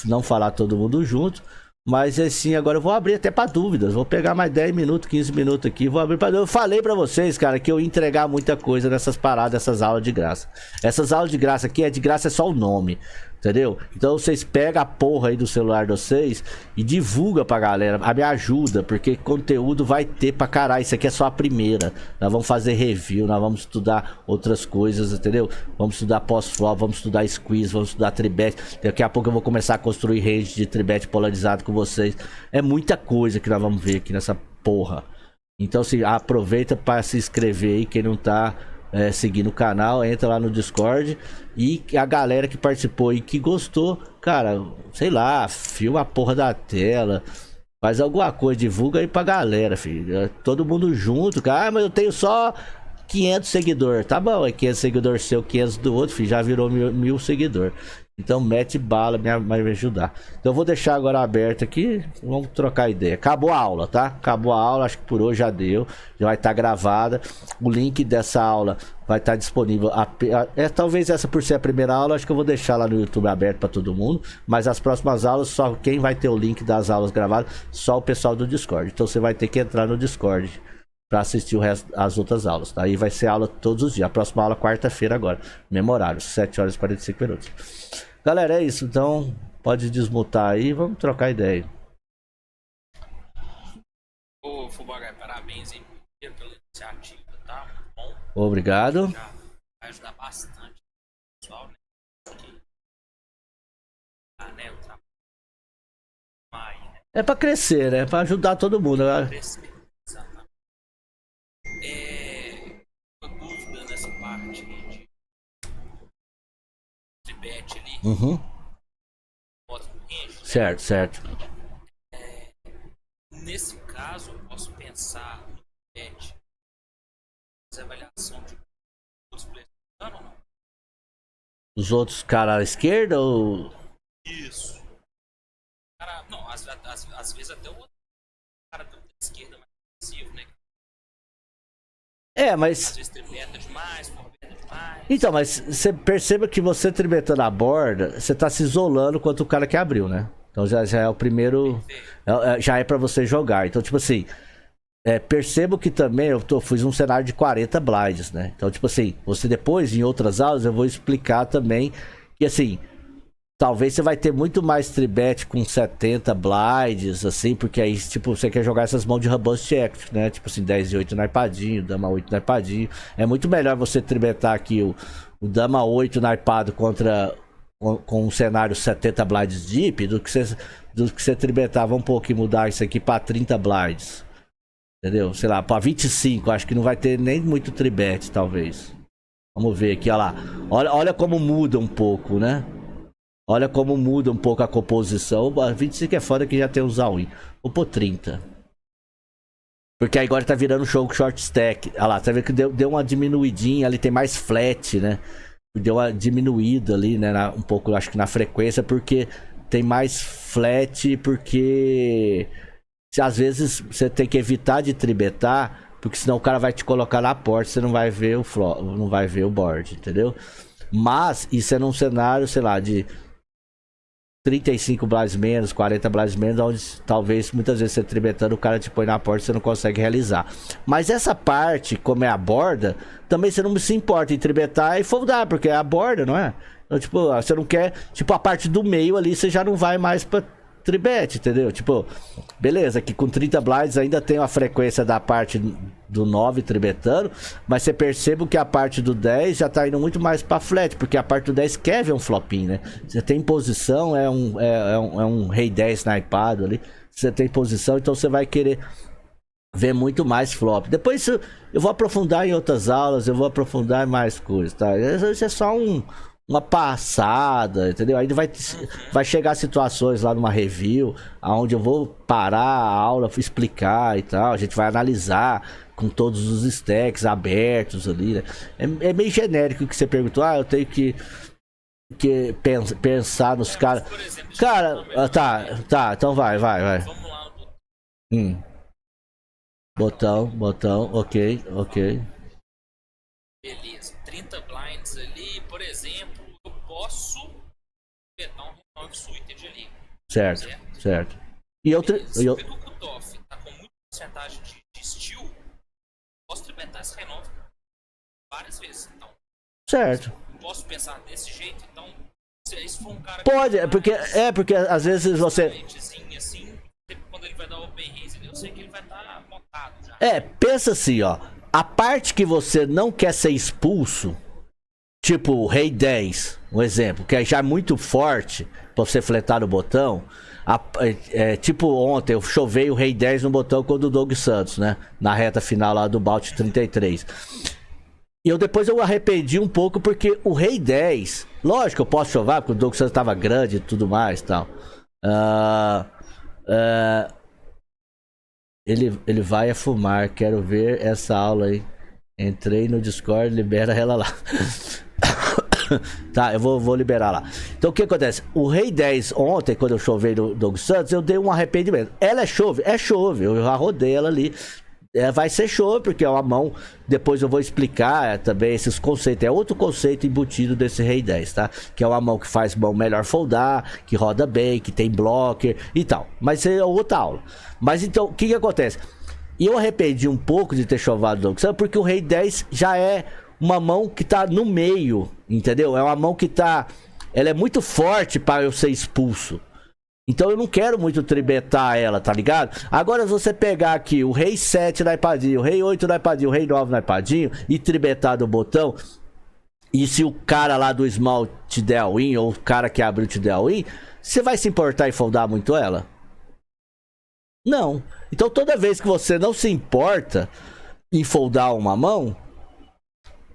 não falar todo mundo junto. Mas assim, agora eu vou abrir até pra dúvidas. Vou pegar mais 10 minutos, 15 minutos aqui. Vou abrir pra dúvidas. Eu falei pra vocês, cara, que eu ia entregar muita coisa nessas paradas, essas aulas de graça. Essas aulas de graça aqui, de graça é só o nome. Entendeu? Então vocês pegam a porra aí do celular de vocês e divulga pra galera. Me ajuda, porque conteúdo vai ter pra caralho. Isso aqui é só a primeira. Nós vamos fazer review, nós vamos estudar outras coisas, entendeu? Vamos estudar pós-flop, vamos estudar squeeze, vamos estudar tribet. Daqui a pouco eu vou começar a construir range de tribet polarizado com vocês. É muita coisa que nós vamos ver aqui nessa porra. Então assim, aproveita pra se inscrever aí, quem não tá seguindo o canal, entra lá no Discord. E a galera que participou e que gostou, cara, sei lá, filma a porra da tela, faz alguma coisa, divulga aí pra galera, filho. Todo mundo junto, cara. Mas eu tenho só 500 seguidores. Tá bom, 500 seguidores seu, 500 do outro, filho, já virou 1000 seguidores. Então mete bala, vai me ajudar. Então eu vou deixar agora aberto aqui. Vamos trocar ideia. Acabou a aula, tá? Acabou a aula, acho que por hoje já deu. Já vai estar gravada. O link dessa aula vai estar disponível. Talvez essa por ser a primeira aula, acho que eu vou deixar lá no YouTube aberto para todo mundo. Mas as próximas aulas, só quem vai ter o link das aulas gravadas, só o pessoal do Discord. Então você vai ter que entrar no Discord para assistir as outras aulas, tá? Aí vai ser aula todos os dias. A próxima aula quarta-feira agora, mesmo horário, 7h45. Galera, é isso. Então, pode desmutar aí, vamos trocar ideia. Ô, Fubagai, parabéns aí primeiro pela iniciativa, tá? Muito bom. Obrigado. Já vai ajudar bastante o pessoal, né? Né? O trabalho. Aí, né? É pra crescer, né? Pra ajudar todo mundo. Né? Crescer. Exatamente. Uma dúvida nessa parte aí de bet ali. Uhum. Bota no range, né? Certo, certo. Nesse caso, eu posso pensar no bet, fazer avaliação de outros players ou não? Os outros caras à esquerda ou. Isso. Cara, não, às vezes até o outro cara da esquerda mais agressivo, né? É, Às mas. vezes tripeta demais, forbeta demais. Então, mas você perceba que você tribetando a borda, você tá se isolando quanto o cara que abriu, né? Então já é o primeiro. Já é pra você jogar. Então, tipo assim. Percebo que também fiz um cenário de 40 blinds, né? Então, tipo assim, você depois, em outras aulas, eu vou explicar também que, assim, talvez você vai ter muito mais tribet com 70 blinds, assim, porque aí, tipo, você quer jogar essas mãos de robust act, né? Tipo assim, 10 e 8 naipadinho, dama 8 naipadinho. É muito melhor você tribetar aqui o dama 8 naipado com um cenário 70 blinds deep do que você tribetar. Vamos um pouco mudar isso aqui pra 30 blinds. Entendeu? Sei lá, pra 25, acho que não vai ter nem muito tribet, talvez. Vamos ver aqui, olha lá. Olha como muda um pouco, né? Olha como muda um pouco a composição. A 25 é foda que já tem os all-in. Vou pôr 30. Porque aí agora tá virando jogo short stack. Olha lá, tá vendo que deu uma diminuidinha ali, tem mais flat, né? Deu uma diminuída ali, né? Um pouco, acho que na frequência, porque tem mais flat, porque... Às vezes você tem que evitar de tribetar, porque senão o cara vai te colocar na porta, você não vai ver não vai ver o board, entendeu? Mas isso é num cenário, sei lá, de 35 blinds menos, 40 blinds menos, onde talvez muitas vezes você tribetando, o cara te põe na porta e você não consegue realizar. Mas essa parte, como é a borda, também você não se importa em tribetar e foldar, porque é a borda, não é? Então, tipo, você não quer, tipo, a parte do meio ali, você já não vai mais pra tribet, entendeu? Tipo, beleza, que com 30 blinds ainda tem a frequência da parte do 9 tribetando, mas você percebe que a parte do 10 já tá indo muito mais pra flat, porque a parte do 10 quer ver um flopinho, né? Você tem posição, é um rei 10 naipado ali, você tem posição, então você vai querer ver muito mais flop. Depois eu vou aprofundar em outras aulas, eu vou aprofundar em mais coisas, tá? Isso é só uma passada, entendeu? Aí vai chegar situações lá numa review, onde eu vou parar a aula, explicar e tal. A gente vai analisar com todos os stacks abertos ali, né? É meio genérico o que você perguntou. Eu tenho que pensar nos caras. Cara, tá, então vai. Vamos lá no Botão, ok. beleza, 30 blinds ali, por exemplo, eu posso pegar um renove suited ali. Certo. E eu Se o cutoff tá com muita porcentagem de steal, posso tribetar esse renove várias vezes. Então, certo. eu posso pensar desse jeito, então, se isso for um cara Pode, porque às vezes você... assim, quando ele vai dar o open raise, eu sei que ele vai estar montado já. Pensa assim, ó. A parte que você não quer ser expulso, tipo o rei 10, um exemplo, que é já muito forte pra você fletar no botão. Tipo ontem, eu chovei o rei 10 no botão com o do Doug Santos, né? Na reta final lá do Bout 33. E depois eu arrependi um pouco porque o rei 10, lógico, eu posso chover porque o Doug Santos tava grande e tudo mais e tal. Ele vai fumar, quero ver essa aula aí. Entrei no Discord, libera ela lá. Tá, eu vou liberar lá. Então o que acontece? O Rei 10 ontem, quando eu chovei do Doug Santos, eu dei um arrependimento. Ela é chove? É chove, eu já rodei ela ali. Vai ser chove, porque é uma mão. Depois eu vou explicar também esses conceitos. É outro conceito embutido desse Rei 10, tá? Que é uma mão que faz mão melhor foldar, que roda bem, que tem blocker e tal. Mas é outra aula. Mas então, o que acontece? E eu arrependi um pouco de ter chovado o Doug Santos, porque o Rei 10 já é uma mão que tá no meio, entendeu? É uma mão que tá ela é muito forte para eu ser expulso. Então eu não quero muito tribetar ela, tá ligado? Agora se você pegar aqui o rei 7 na ipadinho, o rei 8 na ipadinho, o rei 9 na ipadinho e tribetar do botão, e se o cara lá do small te der win, ou o cara que abriu te der win, você vai se importar em foldar muito ela? Não. Então toda vez que você não se importa em foldar uma mão,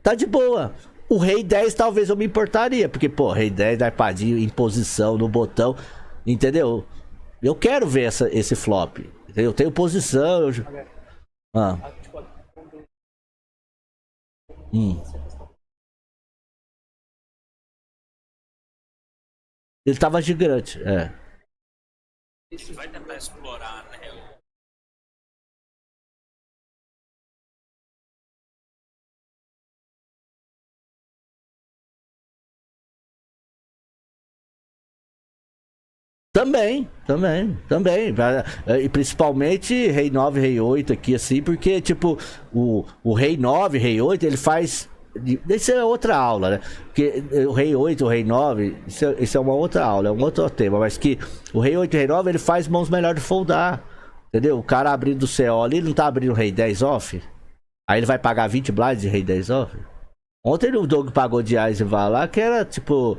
tá de boa. O rei 10 talvez eu me importaria, porque pô, rei 10 na ipadinho em posição no botão, entendeu? Eu quero ver esse flop. Eu tenho posição. Ele tava gigante, Ele vai tentar explorar, né? Também. E principalmente rei 9, rei 8 aqui, assim, porque, tipo, o rei 9, rei 8, ele faz. Isso é outra aula, né? Porque o rei 8, o rei 9, isso é uma outra aula, é um outro tema, mas que o rei 8 e o rei 9, ele faz mãos melhores de foldar. Entendeu? O cara abrindo o CO ali, ele não tá abrindo o rei 10 off? Aí ele vai pagar 20 blinds de rei 10 off? Ontem o Doug pagou de Aizevala lá, que era tipo.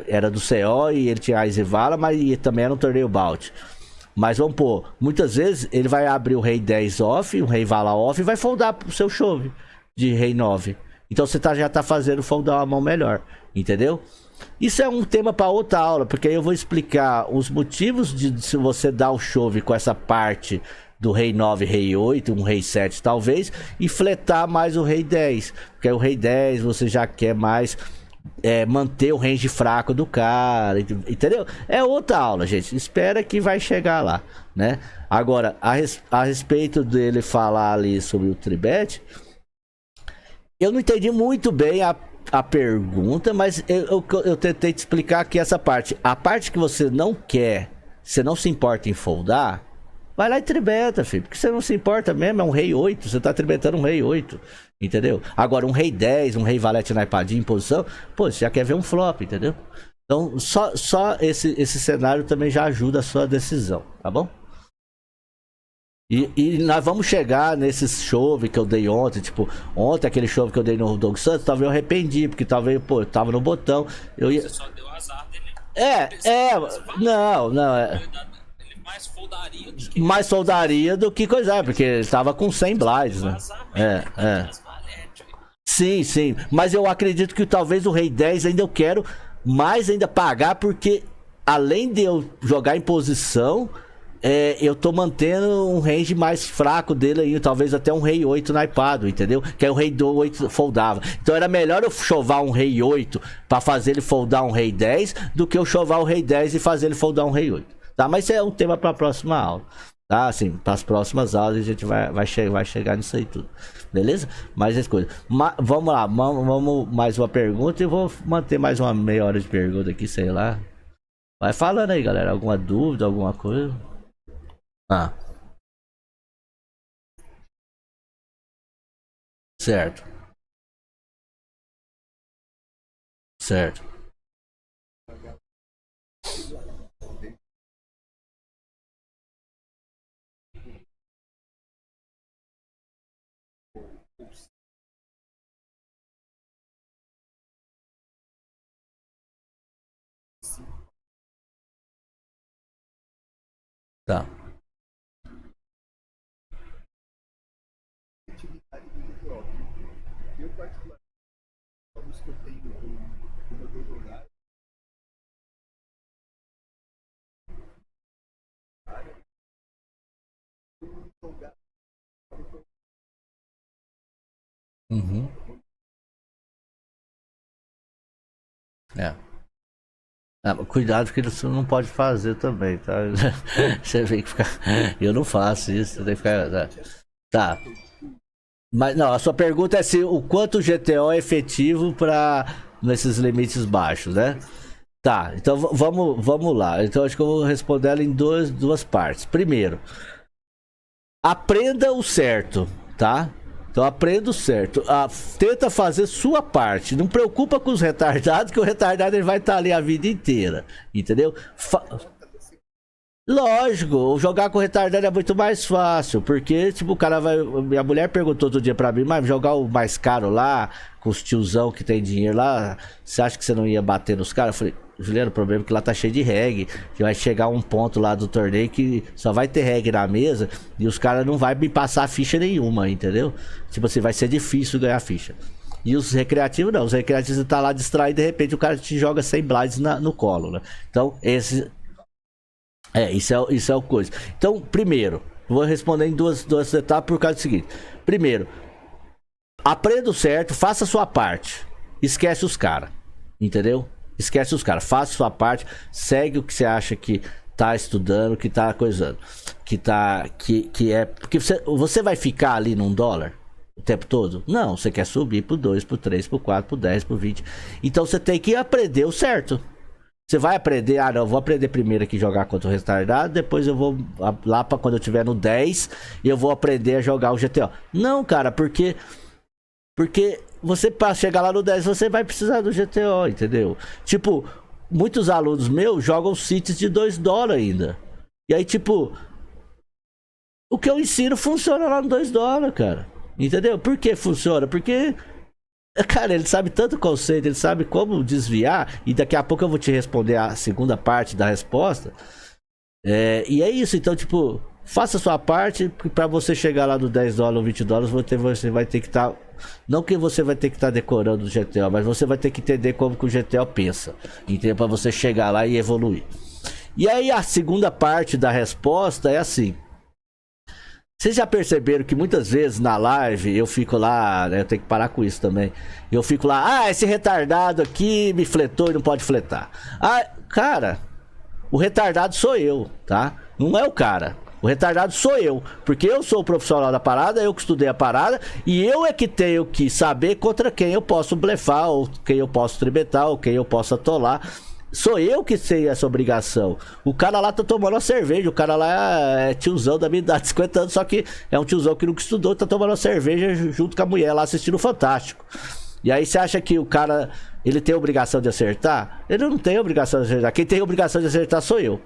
Era do CO e ele tinha Aizevala, mas também era um torneio Bout. Mas vamos pôr, muitas vezes ele vai abrir o rei 10 off, o rei Vala off e vai foldar pro seu chove de rei 9. Então você já tá fazendo foldar uma mão melhor, entendeu? Isso é um tema para outra aula, porque aí eu vou explicar os motivos de se você dar o chove com essa parte do rei 9, rei 8, um rei 7 talvez, e fletar mais o rei 10. Porque aí o rei 10 você já quer mais manter o range fraco do cara, entendeu? É outra aula, gente. Espera que vai chegar lá, né? Agora, a respeito dele falar ali sobre o tribet, eu não entendi muito bem a pergunta, mas eu tentei te explicar aqui essa parte. A parte que você não quer, você não se importa em foldar, vai lá e tribeta, filho. Porque você não se importa mesmo, é um rei 8. Você tá tribetando um rei 8. Entendeu? Agora, um rei 10, um rei valete na ipadinha em posição, pô, você já quer ver um flop, entendeu? Então, só esse cenário também já ajuda a sua decisão, tá bom? E nós vamos chegar nesses chove que eu dei ontem, tipo, ontem aquele chove que eu dei no Doug Santos, talvez eu arrependi, porque talvez, pô, eu tava no botão. Você só deu azar dele. Não. Ele mais foldaria do que coisa, porque ele tava com 100 blinds, né? Sim, mas eu acredito que talvez o rei 10 ainda eu quero mais ainda pagar, porque além de eu jogar em posição, eu tô mantendo um range mais fraco dele aí, talvez até um rei 8 naipado, entendeu? Que é o rei 8 foldava. Então era melhor eu chovar um rei 8 pra fazer ele foldar um rei 10 do que eu chovar o rei 10 e fazer ele foldar um rei 8. Tá? Mas é um tema pra próxima aula. Tá? Assim, para as próximas aulas a gente vai chegar nisso aí tudo. Beleza? Mais as coisas. Vamos lá, vamos mais uma pergunta e vou manter mais uma meia hora de pergunta aqui, sei lá. Vai falando aí, galera. Alguma dúvida, alguma coisa? Certo. Tá. Eu, particularmente, jogos que eu tenho como eu vou jogar, Cuidado que você não pode fazer também, tá? Você tem que ficar. Eu não faço isso, você tem que ficar. Tá. Mas não, a sua pergunta é se o quanto o GTO é efetivo para nesses limites baixos, né? Tá, então vamos lá. Então acho que eu vou responder ela em duas partes. Primeiro, aprenda o certo, tá? Então aprenda o certo. Tenta fazer sua parte. Não preocupa com os retardados, que o retardado ele vai estar ali a vida inteira. Entendeu? Lógico, jogar com retardado é muito mais fácil, porque, tipo, o cara vai... Minha mulher perguntou outro dia pra mim, mas jogar o mais caro lá, com os tiozão que tem dinheiro lá, você acha que você não ia bater nos caras? Eu falei, Juliano, o problema é que lá tá cheio de reggae, que vai chegar um ponto lá do torneio que só vai ter reggae na mesa, e os caras não vão me passar ficha nenhuma, entendeu? Tipo assim, vai ser difícil ganhar ficha. E os recreativos não, os recreativos você tá lá distraído, de repente o cara te joga 100 blinds no colo, né? Então, isso é o coisa. Então, primeiro, vou responder em duas etapas por causa do seguinte. Primeiro, aprenda o certo, faça a sua parte. Esquece os caras, entendeu? Esquece os caras, faça a sua parte, segue o que você acha que tá estudando, que tá coisando, que é... Porque você vai ficar ali num dólar o tempo todo? Não, você quer subir pro 2, pro 3, pro 4, pro 10, pro 20. Então você tem que aprender o certo. Você vai aprender, não, eu vou aprender primeiro aqui jogar contra o retardado, depois eu vou lá pra quando eu tiver no 10, eu vou aprender a jogar o GTO. Não, cara, porque você pra chegar lá no 10, você vai precisar do GTO, entendeu? Tipo, muitos alunos meus jogam cities de 2 dólares ainda. E aí, tipo, o que eu ensino funciona lá no 2 dólares, cara. Entendeu? Por que funciona? Porque... Cara, ele sabe tanto conceito, ele sabe como desviar. E daqui a pouco eu vou te responder a segunda parte da resposta. E é isso, então, tipo, faça a sua parte. Pra você chegar lá no 10 dólares ou 20 dólares, você vai ter que estar... Não que você vai ter que estar decorando o GTO, mas você vai ter que entender como que o GTO pensa. Entendeu? Pra você chegar lá e evoluir. E aí a segunda parte da resposta é assim. Vocês já perceberam que muitas vezes na live eu fico lá, né, eu tenho que parar com isso também. Eu fico lá, esse retardado aqui me fletou e não pode fletar. Cara, o retardado sou eu, tá? Não é o cara. O retardado sou eu, porque eu sou o profissional da parada, eu que estudei a parada, e eu é que tenho que saber contra quem eu posso blefar, ou quem eu posso tribetar, ou quem eu posso atolar. Sou eu que sei essa obrigação. O cara lá tá tomando uma cerveja. O cara lá é tiozão da minha idade, 50 anos. Só que é um tiozão que nunca estudou, tá tomando uma cerveja junto com a mulher lá assistindo o Fantástico. E aí você acha que o cara, ele tem a obrigação de acertar? Ele não tem a obrigação de acertar. Quem tem a obrigação de acertar sou eu.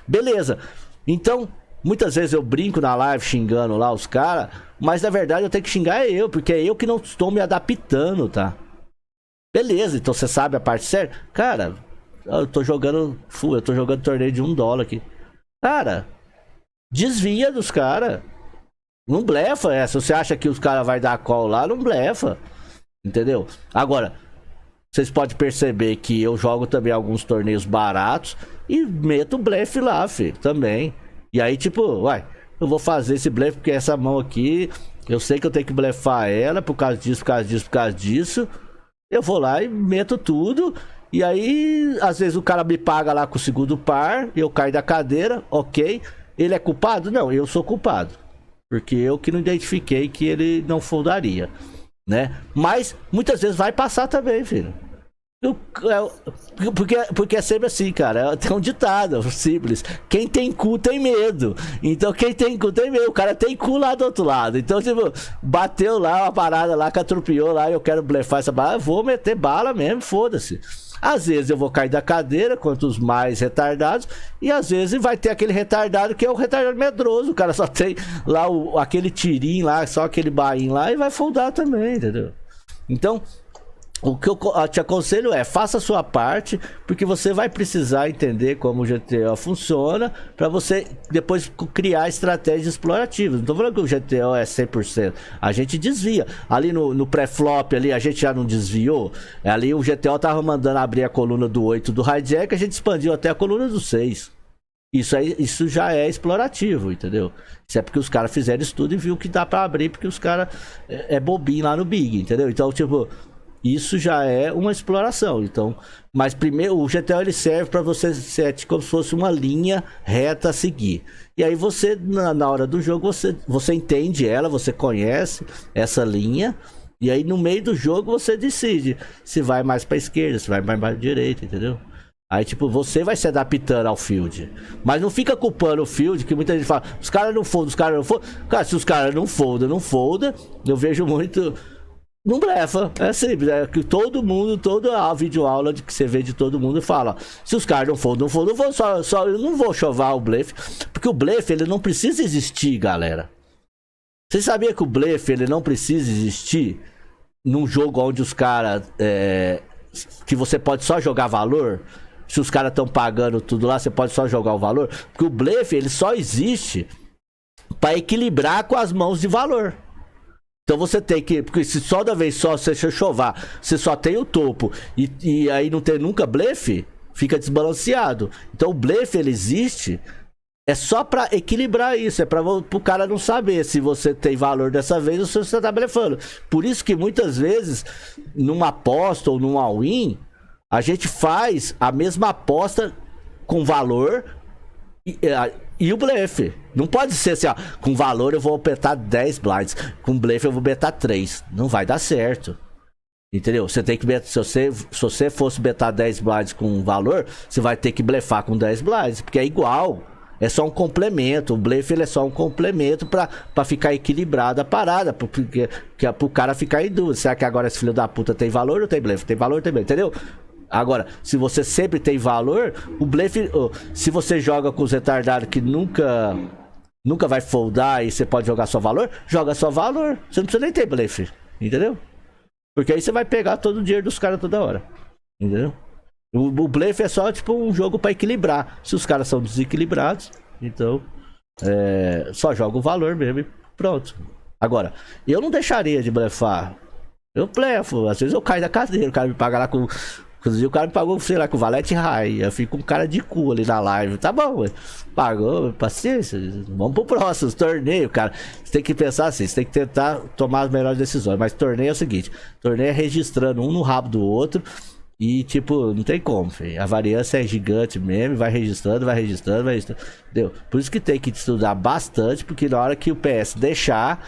Beleza. Então, muitas vezes eu brinco na live xingando lá os caras, mas na verdade eu tenho que xingar eu, porque é eu que não estou me adaptando, tá? Beleza, então você sabe a parte certa? Cara... Eu tô jogando torneio de 1 dólar aqui. Cara, desvia dos caras. Não blefa essa. Se você acha que os caras vão dar call lá, não blefa. Entendeu? Agora, vocês podem perceber que eu jogo também alguns torneios baratos e meto blefe lá, filho, também. E aí, tipo, eu vou fazer esse blefe porque essa mão aqui, eu sei que eu tenho que blefar ela por causa disso, por causa disso, por causa disso. Eu vou lá e meto tudo. E aí, às vezes o cara me paga lá com o segundo par, eu caio da cadeira, ok. Ele é culpado? Não, eu sou culpado. Porque eu que não identifiquei que ele não foldaria, né? Mas, muitas vezes vai passar também, filho. Porque é sempre assim, cara. Tem um ditado simples: quem tem cu tem medo. Então quem tem cu tem medo. O cara tem cu lá do outro lado. Então, tipo, bateu lá uma parada lá, catrupiou lá, eu quero blefar essa bala, eu vou meter bala mesmo, foda-se. Às vezes eu vou cair da cadeira, quanto os mais retardados, e às vezes vai ter aquele retardado que é o retardado medroso. O cara só tem lá aquele tirinho lá, só aquele bainho lá, e vai foldar também, entendeu? Então, o que eu te aconselho é, faça a sua parte, porque você vai precisar entender como o GTO funciona, para você depois criar estratégias explorativas. Não tô falando que o GTO é 100%, a gente desvia. Ali no pré-flop, ali, a gente já não desviou. Ali o GTO tava mandando abrir a coluna do 8 do hijack, a gente expandiu até a coluna do 6. Isso já é explorativo, entendeu? Isso é porque os caras fizeram estudo e viu que dá para abrir, porque os caras é bobinho lá no Big, entendeu? Então, tipo... Isso já é uma exploração. Então, mas primeiro o GTO ele serve para você ser como se fosse uma linha reta a seguir. E aí você na hora do jogo você entende ela, você conhece essa linha, e aí no meio do jogo você decide se vai mais para esquerda, se vai mais para direita, entendeu? Aí, tipo, você vai se adaptando ao field. Mas não fica culpando o field, que muita gente fala, os caras não foldam, os caras não foldam. Cara, se os caras não foldam, eu vejo muito. Não blefa, é simples, é que todo mundo, toda a videoaula que você vê de todo mundo fala, se os caras não foldam, eu não vou chovar o blefe, porque o blefe, ele não precisa existir, galera. Você sabia que o blefe, ele não precisa existir num jogo onde os caras, que você pode só jogar valor? Se os caras estão pagando tudo lá, você pode só jogar o valor? Porque o blefe, ele só existe para equilibrar com as mãos de valor. Então você tem que, porque se só da vez só você chovar, você só tem o topo e aí não tem nunca blefe, fica desbalanceado. Então o blefe, ele existe só pra equilibrar isso, pro cara não saber se você tem valor dessa vez ou se você tá blefando. Por isso que muitas vezes numa aposta ou num all-in, a gente faz a mesma aposta com valor e o blefe. Não pode ser assim, ó, com valor eu vou betar 10 blinds, com blefe eu vou betar 3. Não vai dar certo. Entendeu? Você tem que se você fosse betar 10 blinds com valor, você vai ter que blefar com 10 blinds, porque é igual. É só um complemento. O blefe, ele é só um complemento pra ficar equilibrada a parada, pro cara ficar em dúvida. Será que agora esse filho da puta tem valor ou tem blefe? Tem valor, tem blefe, entendeu? Agora, se você sempre tem valor, o blefe, se você joga com os retardados que nunca vai foldar e você pode jogar só valor, joga só valor. Você não precisa nem ter blefe, entendeu? Porque aí você vai pegar todo o dinheiro dos caras toda hora, entendeu? O blefe é só tipo um jogo pra equilibrar. Se os caras são desequilibrados, então só joga o valor mesmo e pronto. Agora, eu não deixaria de blefar. Eu blefo, às vezes eu caio da cadeira, o cara me paga lá com... Inclusive o cara me pagou, sei lá, com o Valete High. Eu fico com um cara de cu ali na live. Tá bom, pagou, paciência. Vamos pro próximo, torneio, cara. Você tem que pensar assim, você tem que tentar tomar as melhores decisões. Mas torneio é o seguinte, torneio é registrando um no rabo do outro. E tipo, não tem como, filho. A variância é gigante mesmo, vai registrando, entendeu? Por isso que tem que estudar bastante, porque na hora que o PS deixar,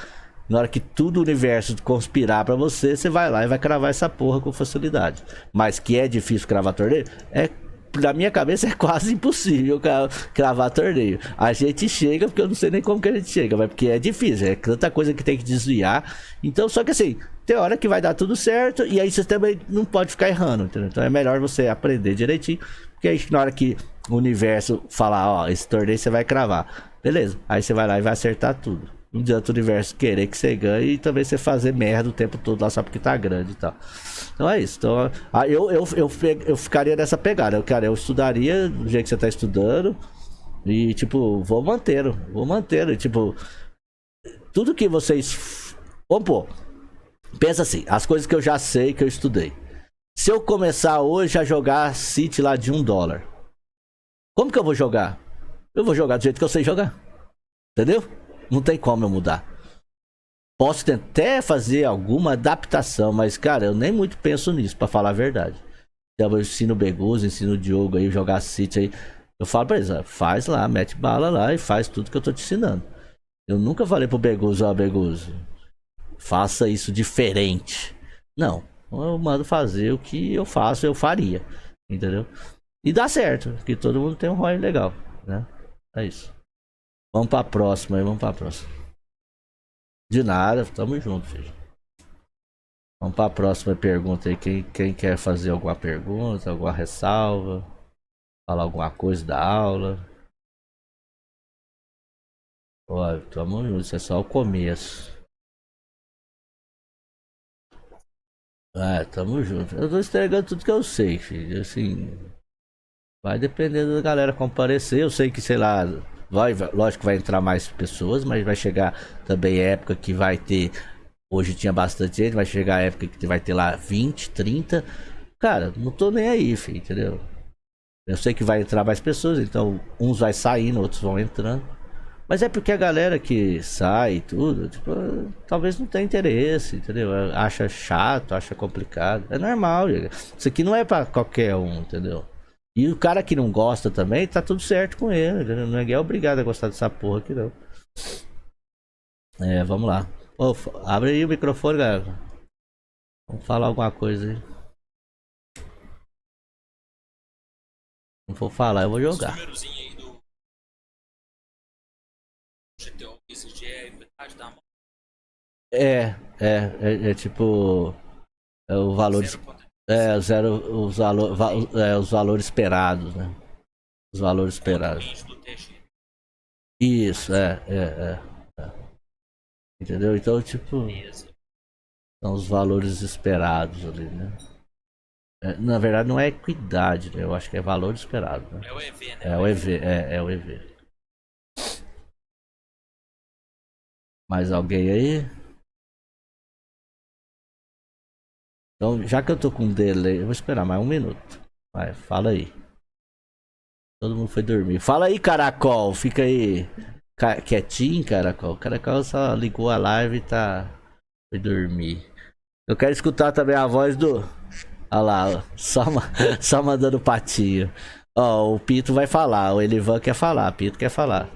na hora que tudo o universo conspirar pra você, você vai lá e vai cravar essa porra com facilidade. Mas que é difícil cravar torneio, na minha cabeça é quase impossível cravar torneio. A gente chega, porque eu não sei nem como que a gente chega, mas porque é difícil, é tanta coisa que tem que desviar. Então, só que assim, tem hora que vai dar tudo certo, e aí você também não pode ficar errando, entendeu? Então é melhor você aprender direitinho, porque aí na hora que o universo falar, ó, esse torneio você vai cravar, beleza, aí você vai lá e vai acertar tudo. Não adianta o universo querer que você ganhe e também você fazer merda o tempo todo lá só porque tá grande e tal. Então é isso. Então, eu ficaria nessa pegada. Eu estudaria do jeito que você tá estudando. E tipo, vou mantendo. Tipo, tudo que vocês. Vamos pôr. Pensa assim, as coisas que eu já sei, que eu estudei. Se eu começar hoje a jogar City lá de $1, como que eu vou jogar? Eu vou jogar do jeito que eu sei jogar. Entendeu? Não tem como eu mudar. Posso até fazer alguma adaptação, mas, cara, eu nem muito penso nisso, pra falar a verdade. Então, eu ensino o Beguzo, ensino o Diogo aí, jogar City aí. Eu falo pra eles, faz lá, mete bala lá e faz tudo que eu tô te ensinando. Eu nunca falei pro Beguzo, Beguzo, faça isso diferente. Não, eu mando fazer o que eu faço, eu faria. Entendeu? E dá certo, que todo mundo tem um ROI legal, né? É isso. Vamos pra próxima aí, De nada, tamo junto, filho. Vamos pra próxima pergunta aí. Quem quer fazer alguma pergunta, alguma ressalva? Falar alguma coisa da aula? Olha, tamo junto, isso é só o começo. Tamo junto. Eu tô entregando tudo que eu sei, filho. Assim, vai dependendo da galera comparecer. Eu sei que, sei lá, lógico que vai entrar mais pessoas, mas vai chegar também época que vai ter. Hoje tinha bastante gente, vai chegar a época que vai ter lá 20, 30. Cara, não tô nem aí, filho, entendeu? Eu sei que vai entrar mais pessoas, então uns vai saindo, outros vão entrando. Mas é porque a galera que sai e tudo, tipo, talvez não tenha interesse, entendeu? Acha chato, acha complicado. É normal, isso aqui não é pra qualquer um, entendeu? E o cara que não gosta também, tá tudo certo com ele, entendeu? Ninguém é obrigado a gostar dessa porra aqui, não. Vamos lá. Ô, abre aí o microfone, galera. Vamos falar alguma coisa aí. Não for falar, eu vou Esse jogar. númerozinho aí do GTO, esse G é metade da mão. É tipo. É o valor. 0,5. É, zero, os valores esperados, né? Os valores Contra o esperados. range do TG. Isso, entendeu? Então, tipo, Beleza. são os valores esperados ali, né? Na verdade, não é equidade, né? Eu acho que é valor esperado, né? É o EV, né? É o EV, é o EV. Mais alguém aí? Então, já que eu tô com um delay, eu vou esperar mais um minuto. Vai, fala aí. Todo mundo foi dormir. Fala aí, Caracol. Fica aí quietinho, Caracol. Caracol só ligou a live e tá. Foi dormir. Eu quero escutar também a voz do. Olha lá, ó. Só mandando patinho. Ó, o Pito vai falar. O Elivan quer falar. Pito quer falar.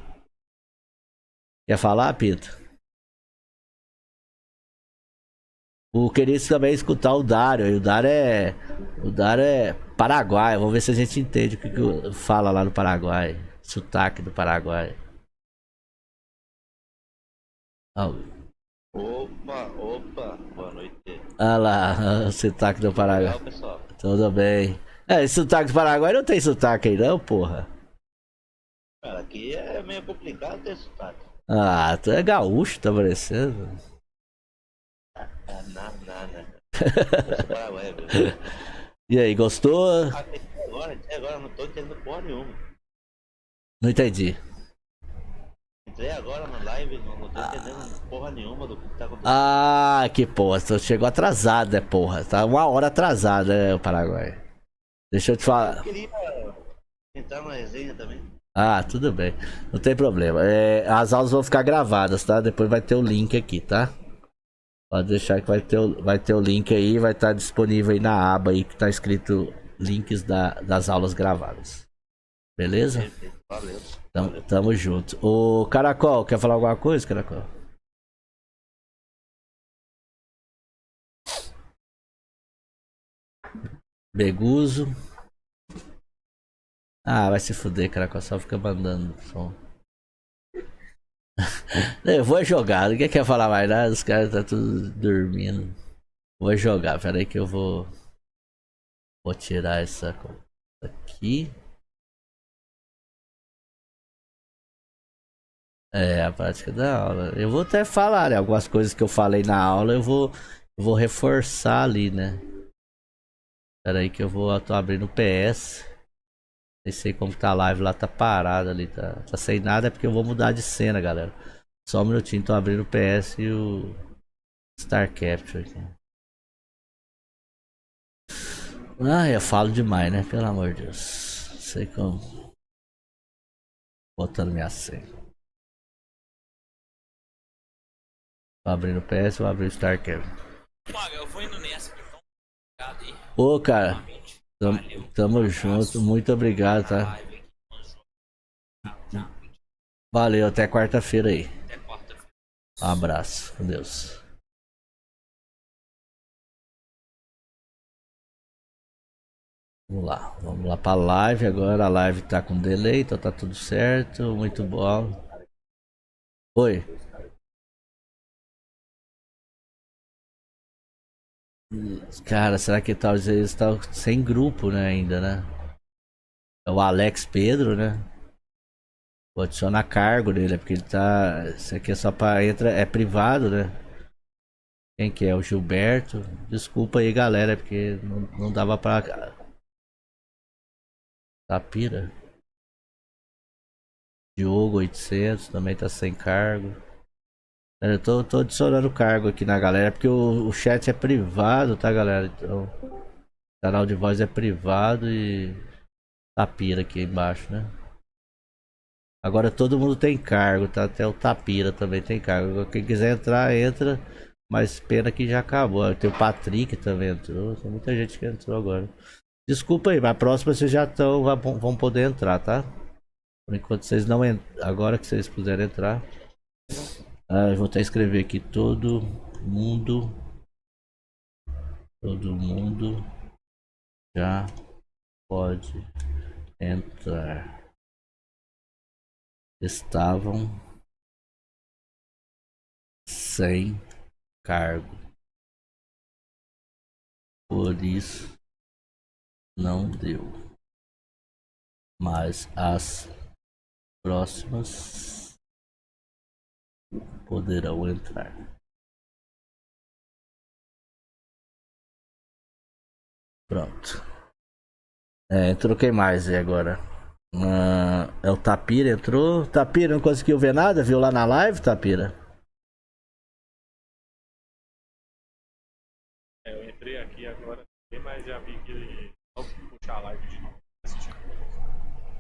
Quer falar, Pito? O queria também escutar o Dário. E o Dário é. O Dário é Paraguai. Vamos ver se a gente entende o que fala lá no Paraguai. Sotaque do Paraguai. Opa, boa noite. Olha lá, o sotaque do Paraguai. Legal, pessoal. Tudo bem. Esse sotaque do Paraguai não tem sotaque aí não, porra. Cara, aqui é meio complicado ter sotaque. Ah, tu é gaúcho, tá parecendo. Nada. Eu sou paraguaio, viu? E aí, gostou? Até agora não tô entendendo porra nenhuma. Não entendi. Entrei agora na live, não tô entendendo porra nenhuma do que tá acontecendo. Ah, que porra, tu chegou atrasado, né, porra? Tá 1 hora atrasado, né, o Paraguai. Deixa eu te Eu falar. queria entrar na resenha também. Ah, tudo bem. Não tem problema. As aulas vão ficar gravadas, tá? Depois vai ter o link aqui, tá? Pode deixar que vai ter o link aí, vai estar disponível aí na aba aí que tá escrito links das aulas gravadas. Beleza? Perfeito, valeu. Tamo junto. Ô, Caracol, quer falar alguma coisa, Caracol? Beguzo. Ah, vai se fuder, Caracol, só fica mandando som. Eu vou jogar, ninguém quer falar mais nada, os caras tá tudo dormindo. Vou jogar, peraí que eu vou tirar essa coisa aqui. A prática da aula. Eu vou até falar, né? Algumas coisas que eu falei na aula eu vou reforçar ali, né? Pera aí que tô abrindo o PS. Nem sei como tá a live lá, tá parada ali, tá sem nada, é porque eu vou mudar de cena, galera. Só um minutinho, tô abrindo o PS e o Star Capture aqui. Eu falo demais, né? Pelo amor de Deus. Sei como. Botando minha senha. Vou abrir o PS, vou abrir o Star Capture. Maga, eu vou indo nessa, então. Obrigado aí. Ô, cara, Novamente. tamo Um junto. abraço. Muito obrigado, tá? Live aqui. Tchau. Valeu, até quarta-feira aí. Até quarta-feira. Um abraço, com Deus. Vamos lá pra live agora. A live tá com delay, então tá tudo certo. Muito bom. Oi. Cara, será que talvez eles estão sem grupo, né, ainda, né? É o Alex Pedro, né? Vou adicionar cargo dele, porque ele tá. Isso aqui é só pra entra. É privado, né? Quem que é? O Gilberto. Desculpa aí, galera, porque não dava pra. Tapira. Diogo 800 também tá sem cargo. Eu tô adicionando cargo aqui na galera, porque o chat é privado, tá, galera? Então, o canal de voz é privado e Tapira aqui embaixo, né? Agora todo mundo tem cargo, tá? Até o Tapira também tem cargo. Agora, quem quiser entrar, entra. Mas pena que já acabou. Tem o Patrick também entrou. Tem muita gente que entrou agora. Desculpa aí, mas a próxima vocês já vão poder entrar, tá? Por enquanto vocês não entram. Agora que vocês puderem entrar. Eu vou até escrever aqui. Todo mundo já pode entrar. Estavam sem cargo. Por isso não deu. Mas as próximas poderão entrar. Pronto. Entrou quem mais aí agora? É o Tapira, entrou. Tapira, não conseguiu ver nada? Viu lá na live, Tapira? Eu entrei aqui agora, mas já vi que ele vou puxar a live de novo.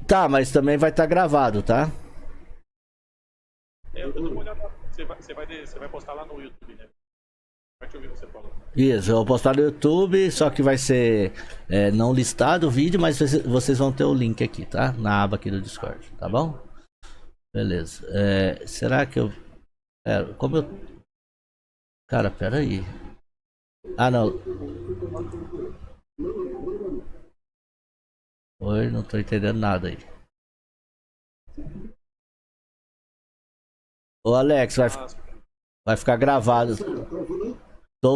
Tá, mas também vai estar gravado, tá? Eu tô uma olhada. Você vai postar lá no YouTube, né? Vai te ouvir você falando. Isso, eu vou postar no YouTube, só que vai ser não listado o vídeo, mas vocês vão ter o link aqui, tá? Na aba aqui do Discord, tá bom? Beleza. Será que eu... como eu... Cara, pera aí. Ah, não. Oi, não tô entendendo nada aí. Ô Alex, vai ficar gravado. Tô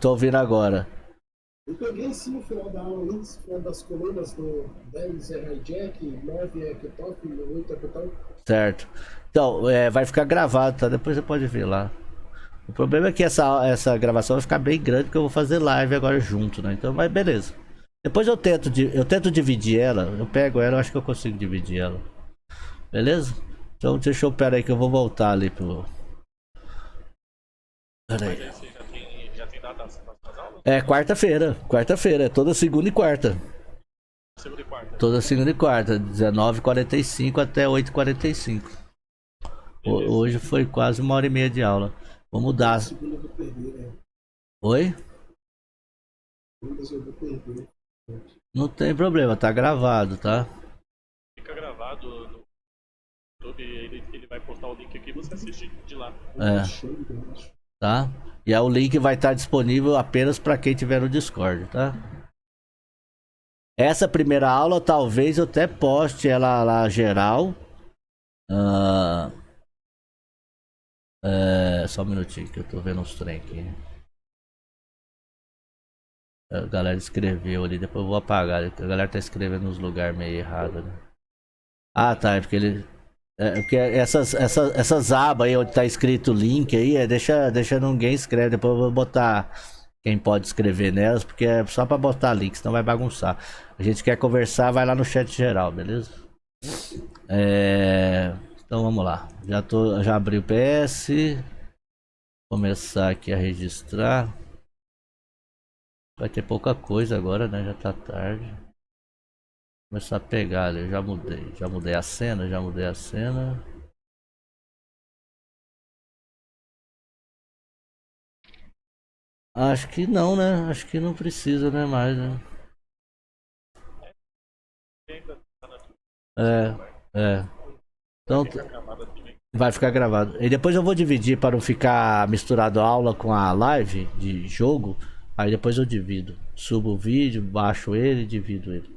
ouvindo agora. Eu peguei sim no final da aula, no final das colunas do 10 é hijack, 9 é kickoff, 8 é botão. Certo. Então, vai ficar gravado, tá? Depois você pode ver lá. O problema é que essa gravação vai ficar bem grande, porque eu vou fazer live agora junto, né? Então, mas beleza. Depois eu tento dividir ela. Eu pego ela, eu acho que eu consigo dividir ela. Beleza? Então deixa eu, pera aí que eu vou voltar ali pro... Pera aí. Mas você já tem data nas aulas? Quarta-feira. É toda segunda e quarta. Segunda e quarta. Toda segunda e quarta. 19h45 até 8h45. Hoje foi quase 1h30 de aula. Vou mudar. Segunda eu vou perder, né? Oi? Segunda eu vou perder. Não tem problema, tá gravado, tá? Fica gravado no YouTube, ele vai postar o link aqui e você assiste de lá. Tá? E aí o link vai estar disponível apenas para quem tiver no Discord, tá? Essa primeira aula talvez eu até poste ela lá geral. Só um minutinho que eu tô vendo uns trem aqui. A galera escreveu ali, depois eu vou apagar. A galera tá escrevendo nos lugares meio errado, né? Ah, tá, é porque ele... porque essas abas aí onde tá escrito link aí, deixa ninguém escreve. Depois eu vou botar quem pode escrever nelas, porque é só pra botar link, senão vai bagunçar. A gente quer conversar, vai lá no chat geral, beleza? Então vamos lá. Já abri o PS. Começar aqui a registrar. Vai ter pouca coisa agora, né? Já tá tarde. Começar a pegar ali, já mudei a cena, Acho que não, né? Acho que não precisa, né, mais, né? Então vai ficar gravado. E depois eu vou dividir para não ficar misturado a aula com a live de jogo. Aí depois eu divido. Subo o vídeo, baixo ele e divido ele.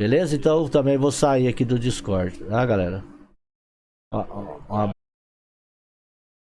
Beleza? Então também vou sair aqui do Discord, tá, galera?